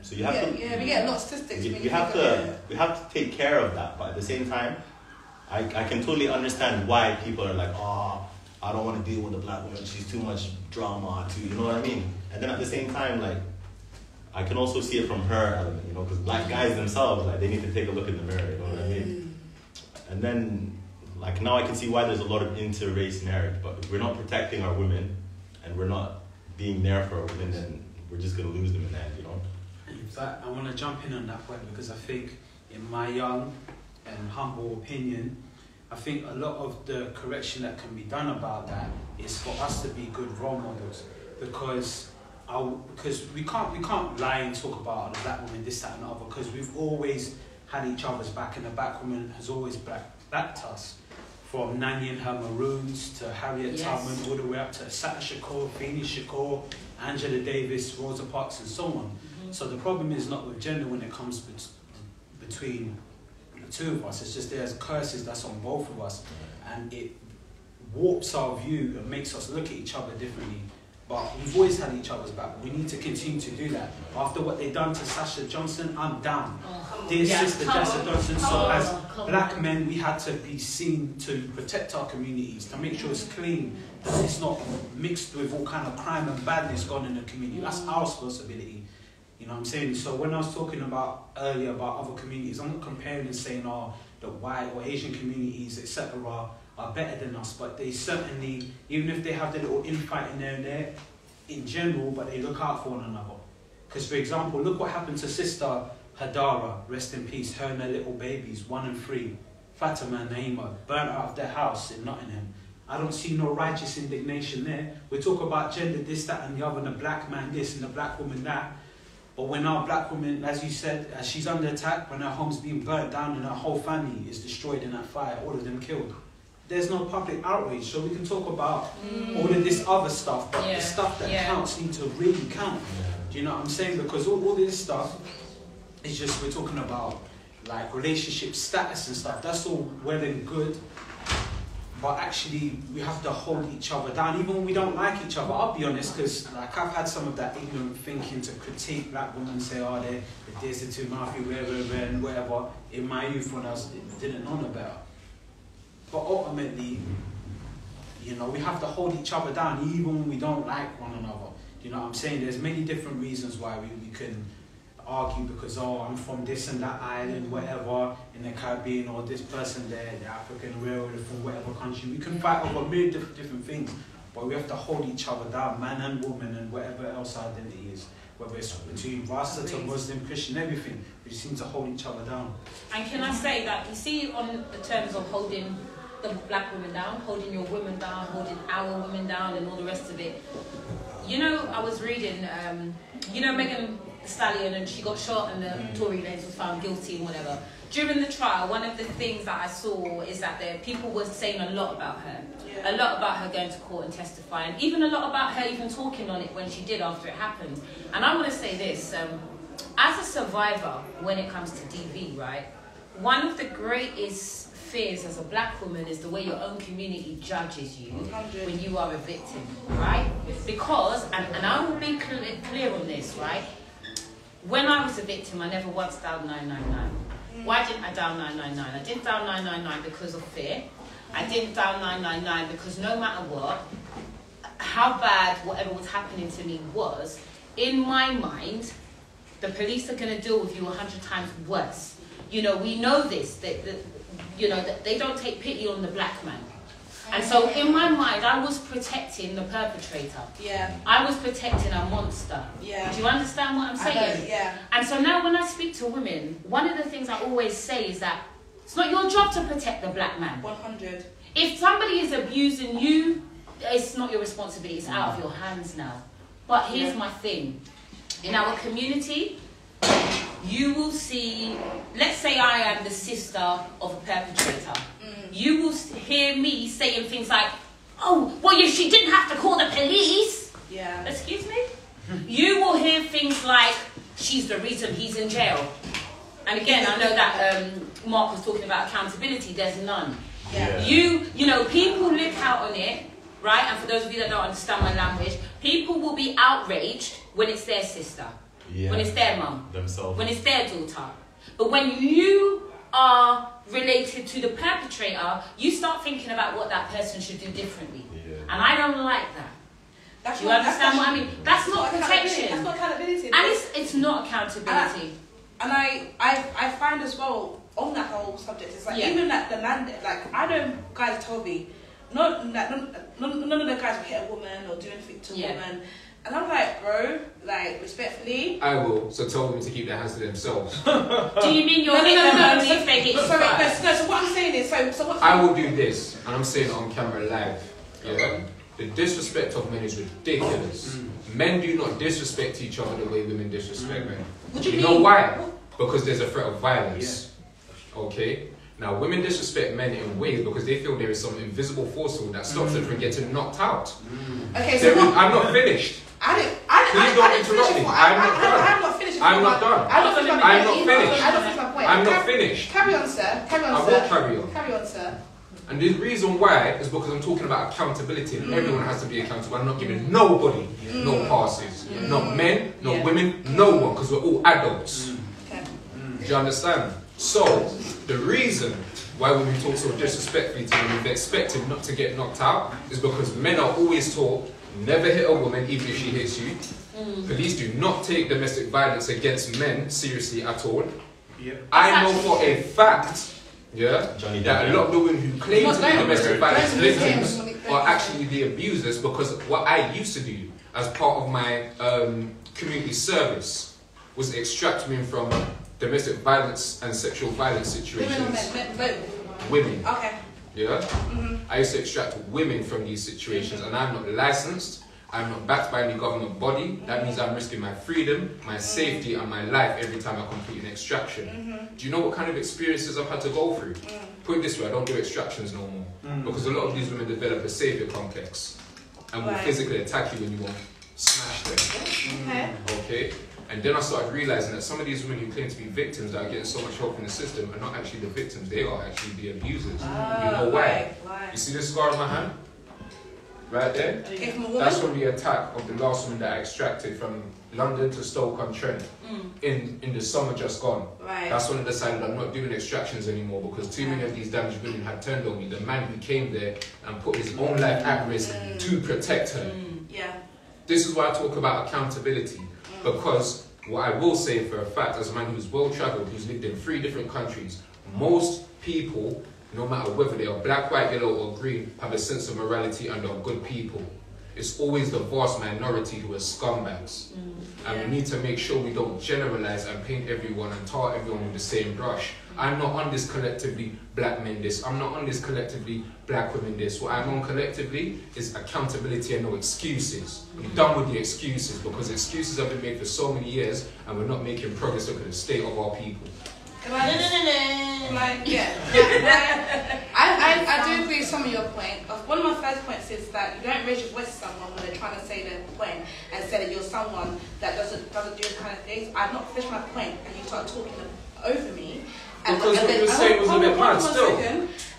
So you have to. Yeah, we get a lot of statistics. We have to take care of that, but at the same time, I can totally understand why people are like, oh, I don't want to deal with a black woman. She's too much drama. You know what I mean? And then at the same time, like, I can also see it from her element, you know, because black guys themselves, like, they need to take a look in the mirror. You know what I mean? And then, like, now I can see why there's a lot of inter-race marriage. But if we're not protecting our women and we're not being there for our women, then we're just gonna lose them in the end, you know. In fact, I want to jump in on that point because I think, in my young and humble opinion, I think a lot of the correction that can be done about that is for us to be good role models, because we can't lie and talk about the black woman this, that, and the other, because we've always had each other's back, and the black woman has always backed us. From Nanny and her Maroons to Harriet Tubman, all the way up to Assata Shakur, Feeney Shakur, Angela Davis, Rosa Parks, and so on. So the problem is not with gender when it comes between the two of us. It's just there's curses that's on both of us, and it warps our view and makes us look at each other differently. But we've always had each other's back. We need to continue to do that. After what they done to Sasha Johnson, I'm down. Dear sister Sasha Johnson, so as black men, we had to be seen to protect our communities, to make sure it's clean, that it's not mixed with all kind of crime and badness gone in the community. That's our responsibility. You know what I'm saying? So when I was talking about earlier about other communities, I'm not comparing and saying, oh, the white or Asian communities, etc., are better than us, but they certainly, even if they have the little infighting there and there, in general, but they look out for one another. Because, for example, look what happened to Sister Hadara, rest in peace, her and her little babies, 1 and 3, Fatima and Naima, burnt out of their house in Nottingham. I don't see no righteous indignation there. We talk about gender, this, that, and the other, and the black man this, and the black woman that. But when our black woman, as you said, as she's under attack, when her home's being burnt down and her whole family is destroyed in that fire, all of them killed, there's no public outrage. So we can talk about all of this other stuff, but the stuff that counts need to really count. Do you know what I'm saying? Because all this stuff is just, we're talking about like relationship status and stuff. That's all well and good. But actually, we have to hold each other down, even when we don't like each other. I'll be honest, because like I've had some of that ignorant thinking to critique black women and say, oh, they're this, they're too mouthy, whatever, in my youth when I didn't know no better. But ultimately, you know, we have to hold each other down, even when we don't like one another. You know what I'm saying? There's many different reasons why we can argue because, oh, I'm from this and that island, whatever, in the Caribbean, or this person there, the African, we're from whatever country. We can fight over many different things, but we have to hold each other down, man and woman, and whatever else our identity is, whether it's between Rasta to Muslim, Christian, everything. We just need to hold each other down. And can I say that, you see, on the terms of holding the black women down, holding your women down, holding our women down, and all the rest of it. You know, I was reading, you know, Megan Thee Stallion, and she got shot and the Tory lady was found guilty and whatever. During the trial, one of the things that I saw is that people were saying a lot about her. A lot about her going to court and testifying, even a lot about her even talking on it when she did after it happened. And I want to say this, as a survivor when it comes to DV, right, one of the greatest fears as a black woman is the way your own community judges you when you are a victim, right? Because, and I will be clear on this, right? When I was a victim, I never once dialed 999. Why didn't I dial 999? I didn't dial 999 because of fear. I didn't dial 999 because no matter what, how bad whatever was happening to me was, in my mind, the police are going to deal with you 100 times worse. You know, we know this, that you know, that they don't take pity on the black man. And so in my mind, I was protecting the perpetrator. Yeah. I was protecting a monster. Yeah. Do you understand what I'm saying? Yeah. And so now when I speak to women, one of the things I always say is that it's not your job to protect the black man. 100. If somebody is abusing you, it's not your responsibility. It's out of your hands now. But here's my thing. In our community, you will see, let's say I am the sister of a perpetrator. You will hear me saying things like, oh, well, she didn't have to call the police. Yeah. Excuse me? You will hear things like, she's the reason he's in jail. And again, I know that Mark was talking about accountability. There's none. Yeah. You know, people look out on it, right? And for those of you that don't understand my language, people will be outraged when it's their sister, Yeah. when it's their mum, Themselves. when it's their daughter. But when you are related to the perpetrator, you start thinking about what that person should do differently. Yeah. And I don't like that. That's Do you not- understand what I mean? That's not protection. That's not accountability. And it's not accountability. And I find as well on that whole subject, it's like even like the man, like I know guys told me, none of the guys will hit a woman or do anything to a woman, and I'm like, bro, like respectfully. I will. So tell them to keep their hands to themselves. Do you mean you'll hit them only if they hit you first? No, so what I'm saying is, so what? I will do this, and I'm saying it on camera live. Yeah. The disrespect of men is ridiculous. Men do not disrespect each other the way women disrespect men. What do you know why? Because there's a threat of violence. Okay? Now, women disrespect men in ways because they feel there is some invisible force that stops them from getting knocked out. Okay, so I'm not finished. Please don't interrupt me. I'm not finished. I'm not done. I'm not finished. I don't finish my point. I'm not finished. Carry on, sir. Carry on, I sir. will carry on. Carry on, sir. And the reason why is because I'm talking about accountability and everyone has to be accountable. I'm not giving nobody no passes. Not men, not women, no one, because we're all adults. Okay. Do you understand? So, the reason why women talk so disrespectfully to women, they're expected not to get knocked out, is because men are always taught, never hit a woman even if she hits you. Police do not take domestic violence against men seriously at all. I know for a fact that a lot of the women who claim to be domestic violence victims are actually the abusers, because what I used to do as part of my community service was extract women from domestic violence and sexual violence situations. Women. Okay. Yeah? I used to extract women from these situations, and I'm not licensed. I'm not backed by any government body. That means I'm risking my freedom, my safety, and my life every time I complete an extraction. Do you know what kind of experiences I've had to go through? Put it this way, I don't do extractions no more. Because a lot of these women develop a savior complex and will physically attack you when you want to smash them. Okay? And then I started realizing that some of these women who claim to be victims that are getting so much help in the system are not actually the victims, they are actually the abusers. You know why? You see this scar on my hand? Right there? That's from the attack of the last woman that I extracted from London to Stoke-on-Trent in the summer just gone. That's when I decided I'm not doing extractions anymore, because too many of these damaged women had turned on me. The man who came there and put his own life at risk to protect her. This is why I talk about accountability, because what I will say for a fact, as a man who's well-travelled, who's lived in 3 different countries, most people, no matter whether they are black, white, yellow or green, have a sense of morality and are good people. It's always the vast minority who are scumbags. And we need to make sure we don't generalize and paint everyone and tar everyone with the same brush. I'm not on this collectively black men this. I'm not on this collectively black women this. What I'm on collectively is accountability and no excuses. I'm done with the excuses, because excuses have been made for so many years and we're not making progress. Look at the state of our people. I do agree with some of your point. One of my first points is that you don't raise your voice to someone when they're trying to say their point and say that you're someone that doesn't do this kind of things. I've not finished my point and you start talking over me. Because what you were saying was a bit mad still.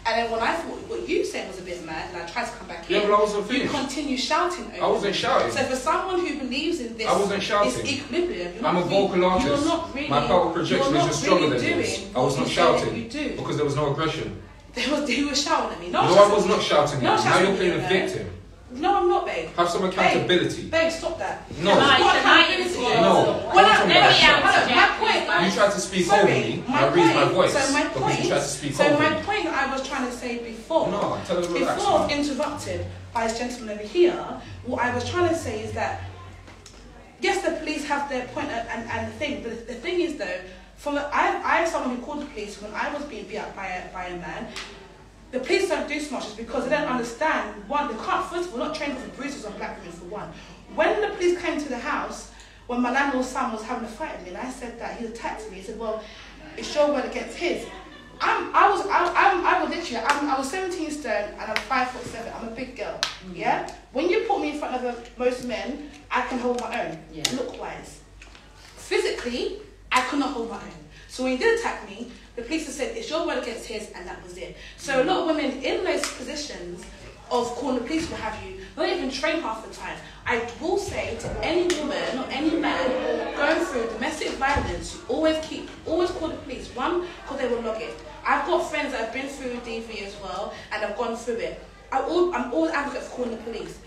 And then when I thought what you said was a bit mad, and I tried to come back in, but I wasn't you finished. continue shouting over me. I wasn't shouting. So for someone who believes in this, I wasn't shouting. this equilibrium, I'm a vocal artist. You're not really, my power projection is just stronger than yours. I was not shouting you do. because there was no aggression. He was shouting at me. No, I was not shouting at you. Now you're playing a victim. No, I'm not, babe. Have some accountability. Babe, stop that. No. No. You tried to speak over me. I raised my voice. So my because you tried to speak so over my me. point that I was trying to say before, No, tell us relax. before I was interrupted by this gentleman over here, what I was trying to say is that yes, the police have their point and the thing, but the thing is though, I'm someone who called the police when I was being beat up by a man. The police don't do so much is because they don't understand. One, they can't, first of all, not trained for bruises on black women for one. When the police came to the house, when my landlord's son was having a fight with me, and I said that he attacked me, he said, well, it's your word against his. I was 17 stone and I'm 5'7". I'm a big girl, yeah? When you put me in front of most men, I can hold my own, look-wise. Physically, I could not hold my own. So when he did attack me, the police have said, it's your word against his, and that was it. So a lot of women in those positions of calling the police, what have you. Not even trained half the time. I will say to any woman or any man going through domestic violence, you always call the police. One, because they will log it. I've got friends that have been through DV as well, and have gone through it. I'm always advocate for calling the police.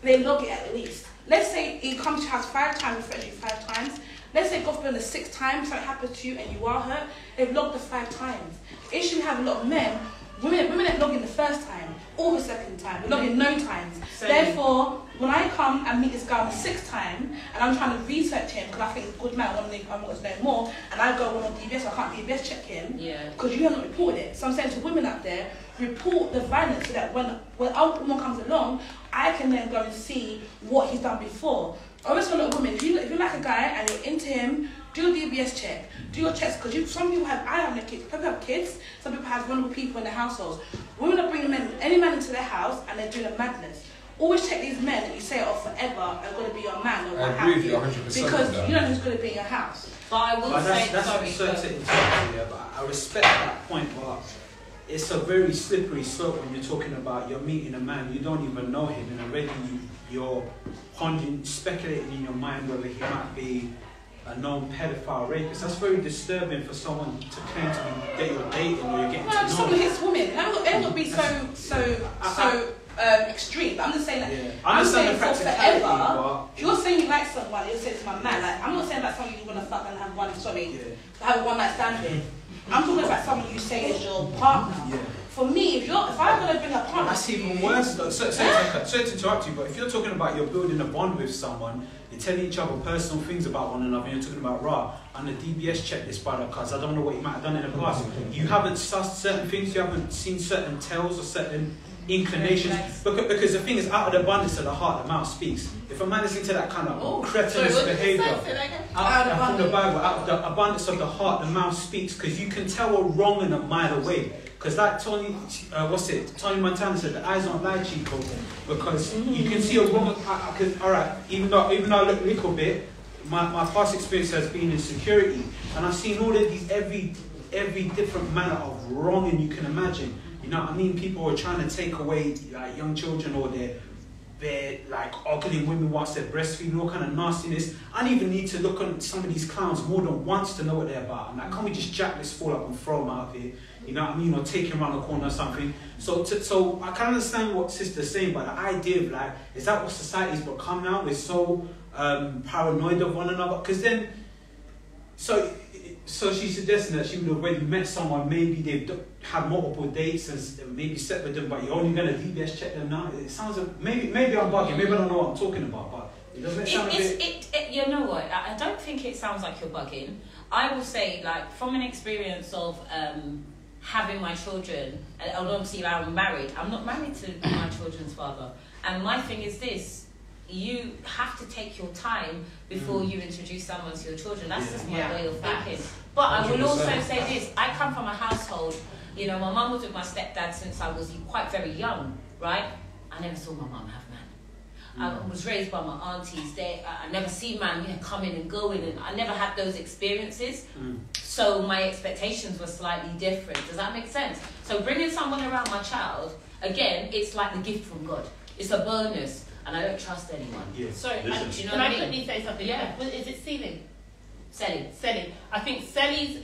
They log it at least. Let's say he comes to your house 5 times, threatens you 5 times. Let's say God forbid the 6th time something happens to you and you are hurt, they've logged the 5 times. The issue we have a lot of men, women that log in the 1st time, or the 2nd time, they log in no times. Therefore, when I come and meet this guy on the 6th time, and I'm trying to research him, because I think he's a good man, I want to know more, and I go on DBS, so I can't DBS check him, because you haven't reported it. So I'm saying to women out there, report the violence so that when our woman comes along, I can then go and see what he's done before. I always tell a lot of women, if you like a guy and you're into him, do a DBS check, do your checks, because some people have, I have no kids, some people have kids, some people have vulnerable people in their households. Women are bringing any man into their house and they're doing a madness. Always check these men that you say are forever are going to be your man or what have you, because you don't know who's going to be in your house. But I will say, that's sorry. But I respect that point, but it's a very slippery slope when you're talking about you're meeting a man, you don't even know him, and already you're speculating in your mind whether he might be a known pedophile rapist. That's very disturbing for someone to claim to be that you're dating or you're getting to know. Someone hits women. It ain't got to be so extreme. But I'm just saying that. I understand the practicality, forever. If you're saying you like someone, you'll say to my man. Like, I'm not saying about someone you're gonna fuck and have one. Have a one night stand with. I'm talking about someone you say is your partner. Yeah. For me, if I'm gonna bring a partner, that's even worse. Sorry to interrupt you, but if you're talking about you're building a bond with someone, you're telling each other personal things about one another, and you're talking about on the DBS checklist, brother, because I don't know what you might have done in the past. You haven't sussed certain things, you haven't seen certain tells or certain inclinations, because the thing is, out of the abundance of the heart, the mouth speaks. If a man is into that kind of cretinous behaviour, from the Bible, out of the abundance of the heart, the mouth speaks, because you can tell a wrong in a mile away. Because like Tony Montana said, the eyes don't lie, Chico, because you can see a wrong. Alright, even though I look a little bit, my past experience has been in security, and I've seen all of these every different manner of wronging you can imagine. You know what I mean? People are trying to take away like young children, or they're like ogling women whilst they're breastfeeding, all kind of nastiness. I don't even need to look at some of these clowns more than once to know what they're about. I'm like, can't we just jack this fool up and throw him out of here? You know what I mean? Or take him around the corner or something. So I can understand what Sister's saying, but the idea of like, is that what society's become now? We're so paranoid of one another. Because then, so she's suggesting that she would have already met someone, maybe they've had multiple dates and maybe slept with them, but you're only going to DBS check them now. It sounds like, maybe I'm bugging, maybe I don't know what I'm talking about, but it doesn't sound a bit... You know what, I don't think it sounds like you're bugging. I will say, like, from an experience of having my children, and obviously I'm married, I'm not married to my children's father, and my thing is this, you have to take your time before you introduce someone to your children. That's just my way of thinking. But I will also say this, I come from a household, you know, my mum was with my stepdad since I was quite very young, right? I never saw my mum have man. I was raised by my aunties. I never see man coming and going, and I never had those experiences. So my expectations were slightly different. Does that make sense? So bringing someone around my child, again, it's like the gift from God. It's a bonus. And I don't trust anyone. Yeah. Sorry, you know can I quickly say something? Yeah. Is it Celine? Selly. I think Selly's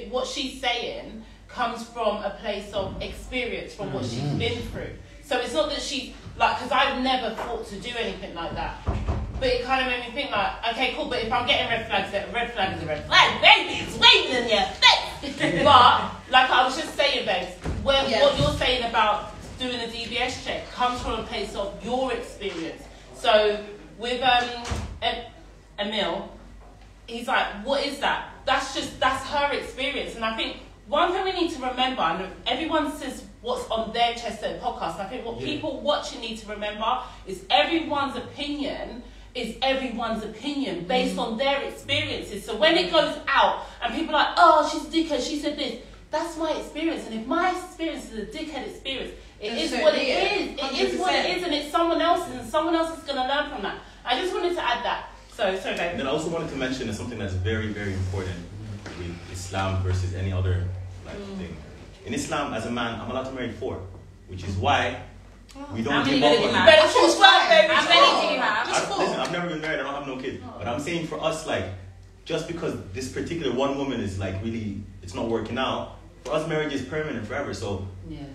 what she's saying comes from a place of experience, from what she's been through. So it's not that she's like, because I've never thought to do anything like that. But it kind of made me think like, okay, cool, but if I'm getting red flags, a red flag is a red flag, baby, it's waving in your face. But like I was just saying, babes, what you're saying about doing a DBS check comes from a place of your experience. So with Emil, he's like, what is that? That's her experience. And I think one thing we need to remember, and everyone says what's on their chest at podcast, and I think what people watching need to remember is everyone's opinion based on their experiences. So when it goes out and people are like, oh, she's a dickhead, she said this, that's my experience. And if my experience is a dickhead experience, it is what it is. It is what it is, and it's someone else's, and someone else is going to learn from that. I just wanted to add that. Sorry, babe. And then I also wanted to mention something that's very, very important with Islam versus any other thing. In Islam, as a man, I'm allowed to marry 4, which is why We don't How many give up did you on have? Better choose one, baby. How many do you have? Listen, I've never been married, I don't have no kids. But I'm saying for us, like, just because this particular one woman is like really, it's not working out, for us marriage is permanent forever. So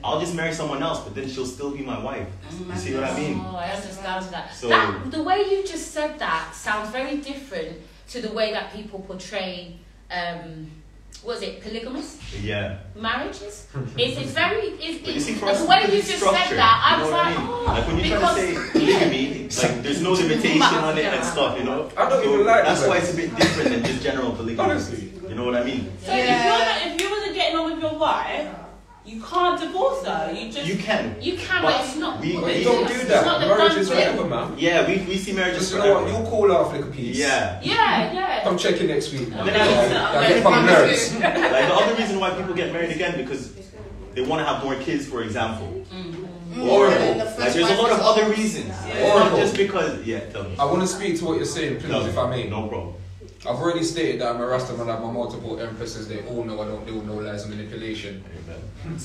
I'll just marry someone else, but then she'll still be my wife. You see what I mean? Oh, I understand that. So, The way you just said that sounds very different to the way that people portray, was it polygamous yeah. marriages? It's very, But you see, for us, the way you it's just structured, said that, I you was know what like, I mean? oh, Like when you're trying to say polygamy, like there's no limitation on it and stuff, you know? I don't even like that's that. why it's a bit different than just general polygamy. Honestly. You know what I mean? So if you wasn't getting on with your wife, you can't divorce her. You can. You can, But but it's not. we don't do it's that. not the Marriage done is thing. forever, man. Yeah, we see marriage as Just you know what, forever. you'll call our flick a piece. Yeah. Yeah. I'm checking next week. And then I get my nerves. Like the other reason why people get married again because they want to have more kids, for example. Oracle. Like there's a lot of other reasons. It's not just because. Yeah, tell me. I want to speak to what you're saying, please, if I may. No problem. I've already stated that I'm a Rastaman, I have my multiple empresses, they all know I don't deal with no lies and manipulation.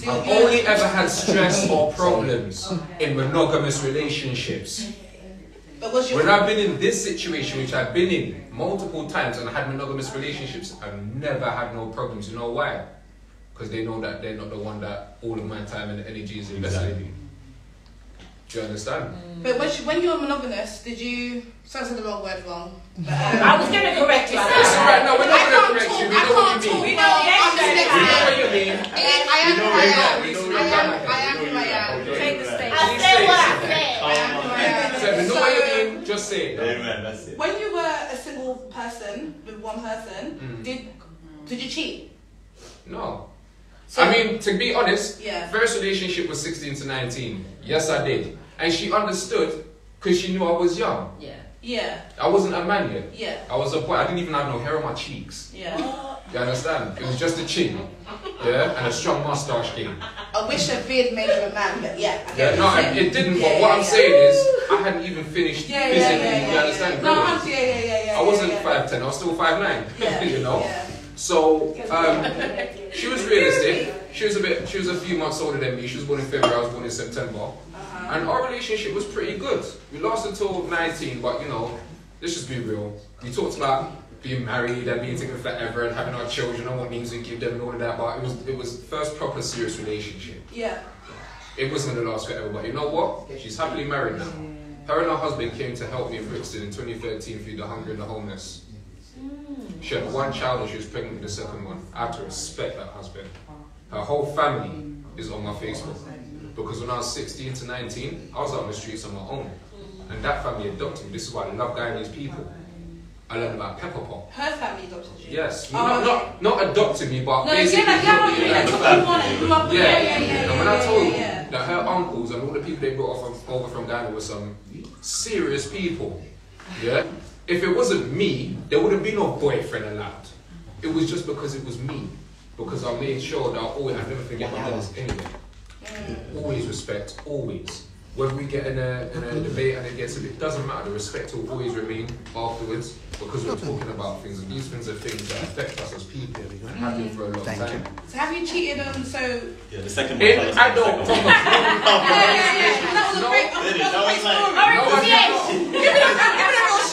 I've only ever had stress or problems in monogamous relationships. When I've been in this situation, which I've been in multiple times and I had monogamous relationships, I've never had no problems. You know why? Because they know that they're not the one that all of my time and energy is invested in. Do you understand? But when you were monogamous, did you... Sorry, I said the wrong word wrong. I was going to correct you. It's alright, no, we're not going to correct you. We know what you mean. We know what you mean. I am who I am. Take the stage. I said what I said. So we know what you mean, just say it. Amen, that's it. When you were a single person with one person, did you cheat? No. I mean, to be honest, Yeah. first relationship was 16 to 19. Yes, I did. And she understood because she knew I was young. Yeah. I wasn't a man yet. Yeah. I was a boy. I didn't even have no hair on my cheeks. Yeah. You understand? It was just a chin. Yeah? And a strong mustache game. I wish a beard made you a man, but yeah. I Yeah, get no, what you're saying. it didn't. Yeah, But what yeah, I'm yeah. saying is, I hadn't even finished physically. You understand? No, Growing. yeah. I wasn't 5'10", I was still 5'9". Yeah. You know? Yeah. So, she was realistic. She was a few months older than me. She was born in February, I was born in September. And our relationship was pretty good. We lasted till 19, but you know, let's just be real. We talked about being married and being together forever and having our children and what names we give them and all of that, but it was first proper serious relationship. Yeah. It wasn't gonna last forever, but you know what? She's happily married now. Her and her husband came to help me in Brixton in 2013 feed the hungry and the homeless. She had one child and she was pregnant with the second one. I have to respect that husband. Her whole family is on my Facebook. Because when I was 16 to 19, I was out on the streets on my own. And that family adopted me. This is why I love Guyanese people. I learned about pepper pot. Her family adopted you? Yes. Oh, not adopted me, but no, basically yeah. And when I told you that her uncles and all the people they brought over from Ghana were some serious people, yeah? If it wasn't me, there wouldn't be no boyfriend allowed. It was just because it was me. Because I made sure that I never forget my brothers anyway. Always respect, always. When we get in a debate and it doesn't matter, the respect will always remain afterwards because we're talking about things, and these things are things that affect us as people and have been for a long time. So have you cheated on, Yeah, the second one. I don't. That was a great story.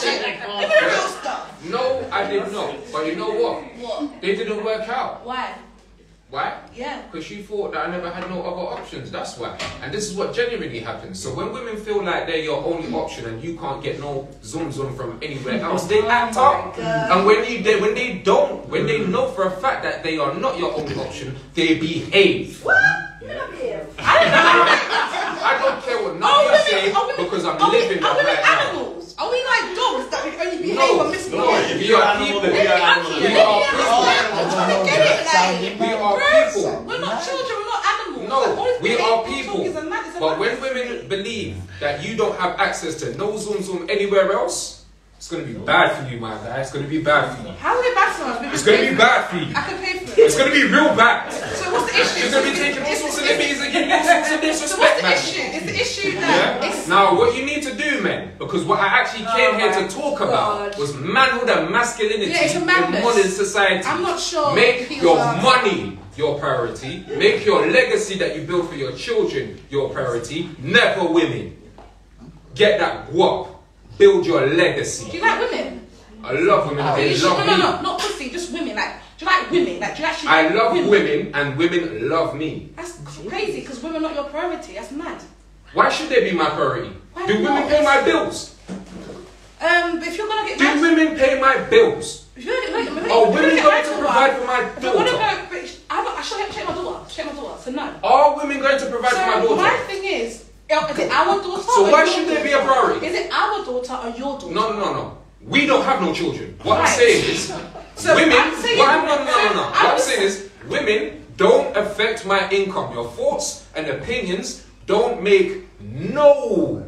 Give me the real stuff. No, I did not. But you know what? What? They didn't work out. Why? Why? Yeah. Because she thought that I never had no other options. That's why. And this is what genuinely happens. So when women feel like they're your only option and you can't get no zoom from anywhere else, they act up. And when they know for a fact that they are not your only option, they behave. What? I don't care what nothing say because I'm living that right now. Animals? Are we like dogs that we only behave when misbehaving? No, if you're an animal, then we are animals. We are people. I'm trying to get it, like. We are people. We're not children, we're not animals. No, we are Talk people. is a man- it's a But man- when women believe that you don't have access to no zoom anywhere else, it's going to be bad for you, my guy. It's going to be bad for you. How is it bad for us? It's going to be bad for you. I can pay for it. It's going to be real bad. So what's the issue? You're going to be taking all sorts of liberties and giving all sorts of disrespect, man. Is the issue that Yeah? Now, what you need to do, man, because what I actually came here to talk about was manhood and masculinity Yeah, it's a in madness. modern society. I'm not sure Make people your are- money. your priority. Make your legacy that you build for your children your priority. Never women. Get that guap. Build your legacy. Do you like women? I love women. They love me. No, not pussy, just women. Like, do you like women? Like, do you actually? I love women, and women love me. That's crazy because women are not your priority. That's mad. Why should they be my priority? Do women pay my bills? If you're gonna get do women pay my bills? If you're gonna get married, are women going to provide for my daughter? I check my daughter. Check my daughter. So no. Are women going to provide for my daughter? My thing is it our daughter? So why should they be a priority? Is it our daughter or your daughter? No. We don't have no children. What I'm saying is, women. What I'm saying is, women don't affect my income. Your thoughts and opinions don't make no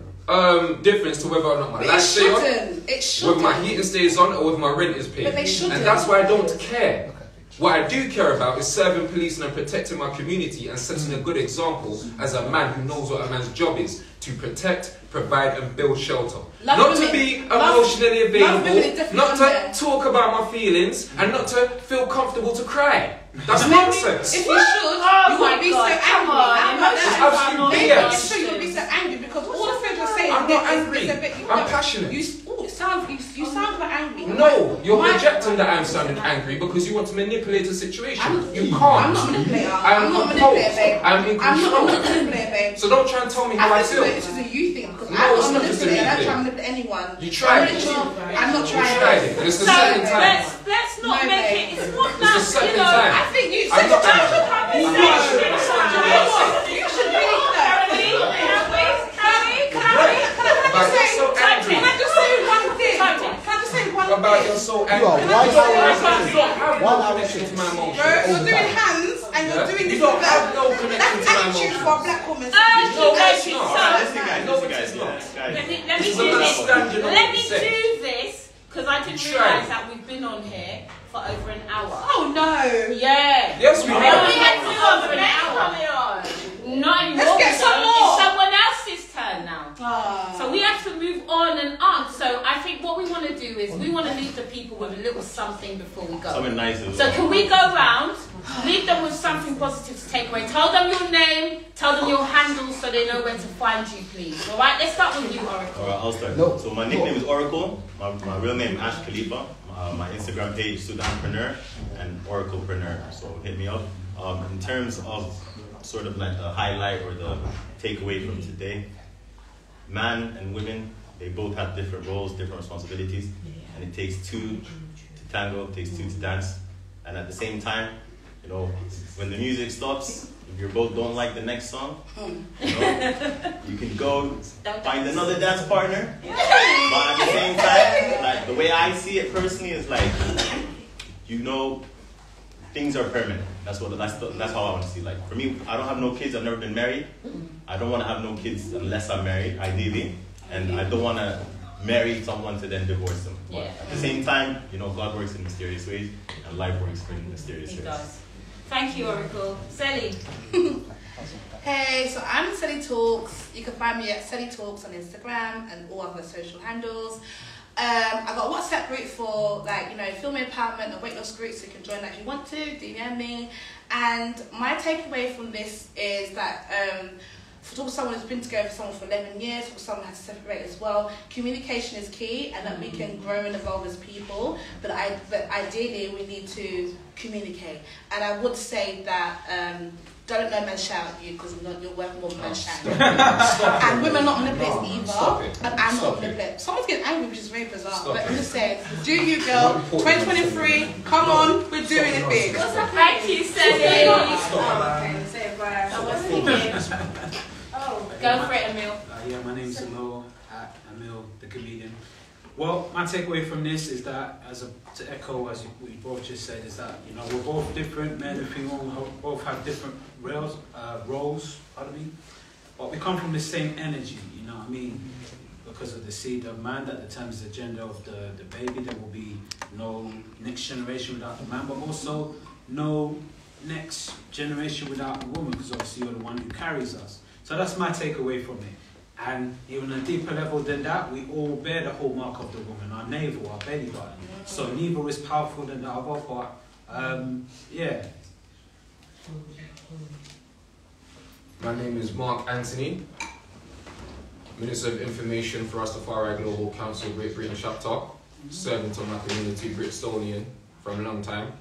difference to whether or not my lights stay on, whether my heating stays on, or whether my rent is paid. But they shouldn't. And that's why I don't care. What I do care about is serving police and protecting my community and setting a good example as a man who knows what a man's job is, to protect, provide and build shelter. Not to be emotionally available, not to talk about my feelings, and not to feel comfortable to cry. That's nonsense. If you should, you wouldn't be so angry. It's absolute BS. You would be so angry because all the things you're saying. I'm not angry. I'm passionate. You sound quite angry. No, you're projecting that I'm sounding angry because you want to manipulate a situation. You can't. I'm not manipulator. I'm not manipulator, babe. I'm in control. I'm not manipulator, babe. So don't try and tell me how I feel. This is a you thing because No, I'm it's not not just a manipulator. me I don't thing. try to manipulate anyone. You tried it. I'm not You trying tried it. And it's the second time. Let's not make it. It's not It's the second time. I think you I'm not angry. You should be Can I just say one thing? About you're so angry. You are no connection to my emotions. You're doing hands and you're doing this. You don't have no connection to my That's attitude emotions. for a black woman. Let me do this because I didn't realise that we've been on here for over an hour. Oh no! Yeah. Yes, we We have. had to over an hour. Not anymore. Let's get some more. It's someone else's turn now. Ah. So we have to move on and on. So I think what we want to do is we want to leave the people with a little something before we go. Something nice. So can we go round, leave them with something positive to take away? Tell them your name, tell them your handle so they know where to find you, please. All right, let's start with you, Oracle. All right, I'll start. No. So my nickname is Oracle. My real name Ash Khalifa. My Instagram page Sudanpreneur and Oraclepreneur. So hit me up. In terms of sort of like the highlight or the takeaway from today, man and women, they both have different roles, different responsibilities, and it takes two to tango, it takes two to dance. And at the same time, you know, when the music stops, if you both don't like the next song, you know, you can go find another dance partner. But at the same time, like the way I see it personally is like, you know, things are permanent. That's how I want to see. Like for me, I don't have no kids. I've never been married. I don't want to have no kids unless I'm married, ideally, and I don't want to marry someone to then divorce them. But at the same time, you know, God works in mysterious ways, and life works in mysterious ways. It does. Thank you, Oracle. Sally. Hey, so I'm Sally Talks. You can find me at Sally Talks on Instagram and all other social handles. I got a WhatsApp group for like, you know, female empowerment and weight loss groups, so you can join that if you want to, DM me. And my takeaway from this is that for talking to someone who's been together with someone for 11 years, for someone who has to separate as well, communication is key, and that we can grow and evolve as people, but ideally we need to communicate. And I would say that don't let men shout at you because you're working more men shouting. And women are not manipulators either. And I'm not manipulated. Someone's getting angry, which is very bizarre. But I'm just saying, do you, girl? 2023, come on, we're doing it big. Thank you, Sally. Go for it, Emil. Yeah, my name's Emil, Emil the comedian. Well, my takeaway from this is that, to echo as we both just said, is that, you know, we're both different, men and female, we both have different roles, but we come from the same energy, you know what I mean? Because of the seed of man that determines the gender of the baby, there will be no next generation without the man, but also no next generation without the woman, because obviously you're the one who carries us. So that's my takeaway from it. And even on a deeper level than that, we all bear the hallmark of the woman, our navel, our belly button. So neither is powerful than the other, but yeah. My name is Mark Anthony, Minister of Information for Rastafari Global Council Great Britain Chapter, servant of my community, Britstonian, from a long time.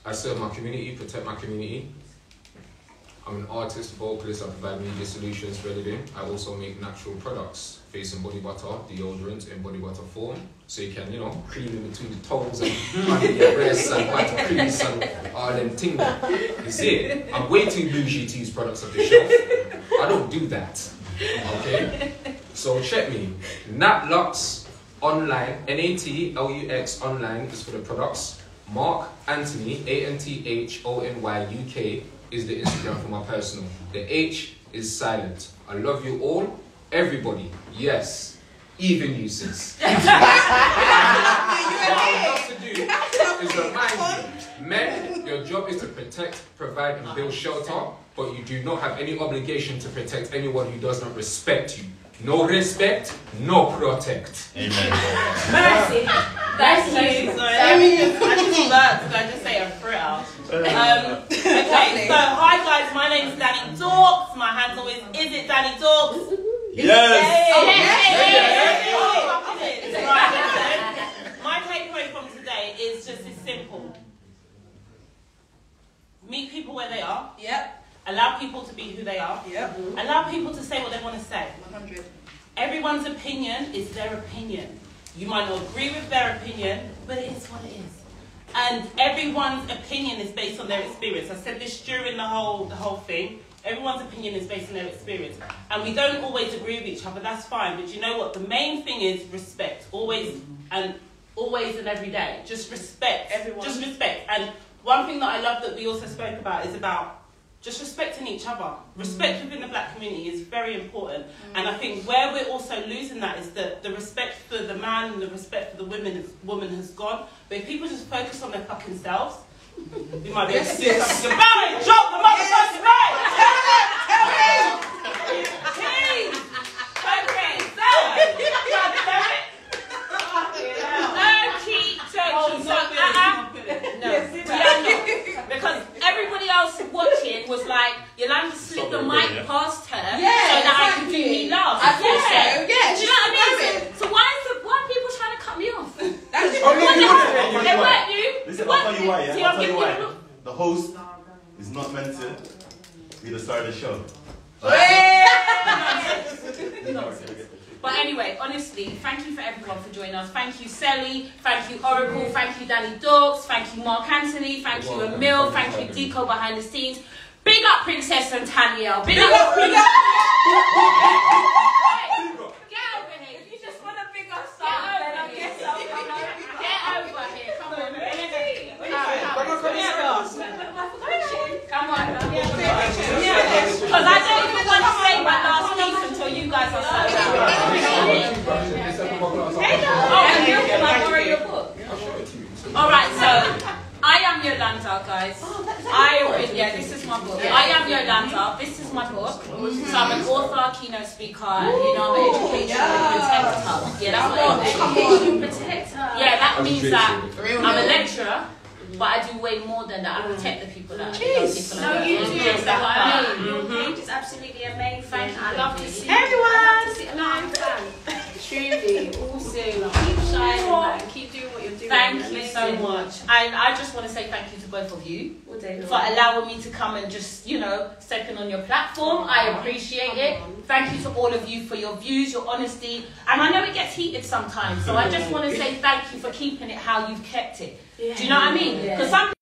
I serve my community, protect my community. I'm an artist, vocalist, I provide media solutions for editing. I also make natural products, face and body butter, deodorant in body butter form. So you can, cream in between the toes and under your breasts and butter crease and all them things. You see, I'm way too bougie to use products off the shelf. I don't do that, okay? So check me, Natlux online, Natlux online is for the products. Mark Anthony, ANTHONY UK is the Instagram for my personal. The H is silent. I love you all, everybody. Yes, even you, sis. What I have to do is remind you, men, your job is to protect, provide, and build shelter, but you do not have any obligation to protect anyone who does not respect you. No respect, no protect. Amen. Mercy. That's you. I just say a prayer. Okay, so hi guys, my name is Danny Dorks. My handle is it Danny Dorks? Yes. My takeaway from today is just as simple. Meet people where they are. Yep. Allow people to be who they are. Yep. Allow people to say what they want to say. 100. Everyone's opinion is their opinion. You might not agree with their opinion, but it is what it is. And everyone's opinion is based on their experience. I said this during the whole thing. Everyone's opinion is based on their experience. And we don't always agree with each other, that's fine. But you know what? The main thing is respect. Always and every day. Just respect. Everyone. Just respect. And one thing that I love that we also spoke about is about just respecting each other. Respect within the black community is very important. And I think where we're also losing that is that the respect for the man and the respect for the woman has gone. But if people just focus on their fucking selves, we might be able to see something. Goodbye! Drop the motherfucking right! Tell me! Please! Okay, so, God damn it! No, because everybody else watching was like, Yolanda slipped the mic past her so that I could do me laugh. I thought so. Yeah. Do you know what I mean? So why are people trying to cut me off? That's They weren't you. Listen, I'll tell you why. Yeah? I'll tell you why. The host is not meant to be the star of the show. But anyway, honestly, thank you for everyone for joining us. Thank you, Sally. Thank you, Oracle. Thank you, Danny Dorks. Thank you, Mark Anthony. Thank you, Emil. Thank you, Deco behind the scenes. Big up Princess and Tanielle. Big up Princess. Get over here. If you just want to big up stuff, then I guess I'll get over here. Come on. Come on. Because I don't even want to say my last piece until you guys are so can I borrow your book? Alright, so I am Yolanda, guys. This is my book. I am Yolanda. This is my book. So I'm an author, keynote speaker, I'm an educational protector. Yeah, that's what education protector. Yeah, that means that I'm a lecturer. But I do way more than that. I protect the people that Jeez. No, you do. Your page is absolutely amazing. Thank you. I love to see everyone. Truly, awesome. Keep shining, man. Keep doing what you're doing. Thank you so much. And I just want to say thank you to both of you for allowing me to come and just, step in on your platform. I appreciate it. Thank you to all of you for your views, your honesty. And I know it gets heated sometimes, so I just want to say thank you for keeping it how you've kept it. Do you know what I mean? Because some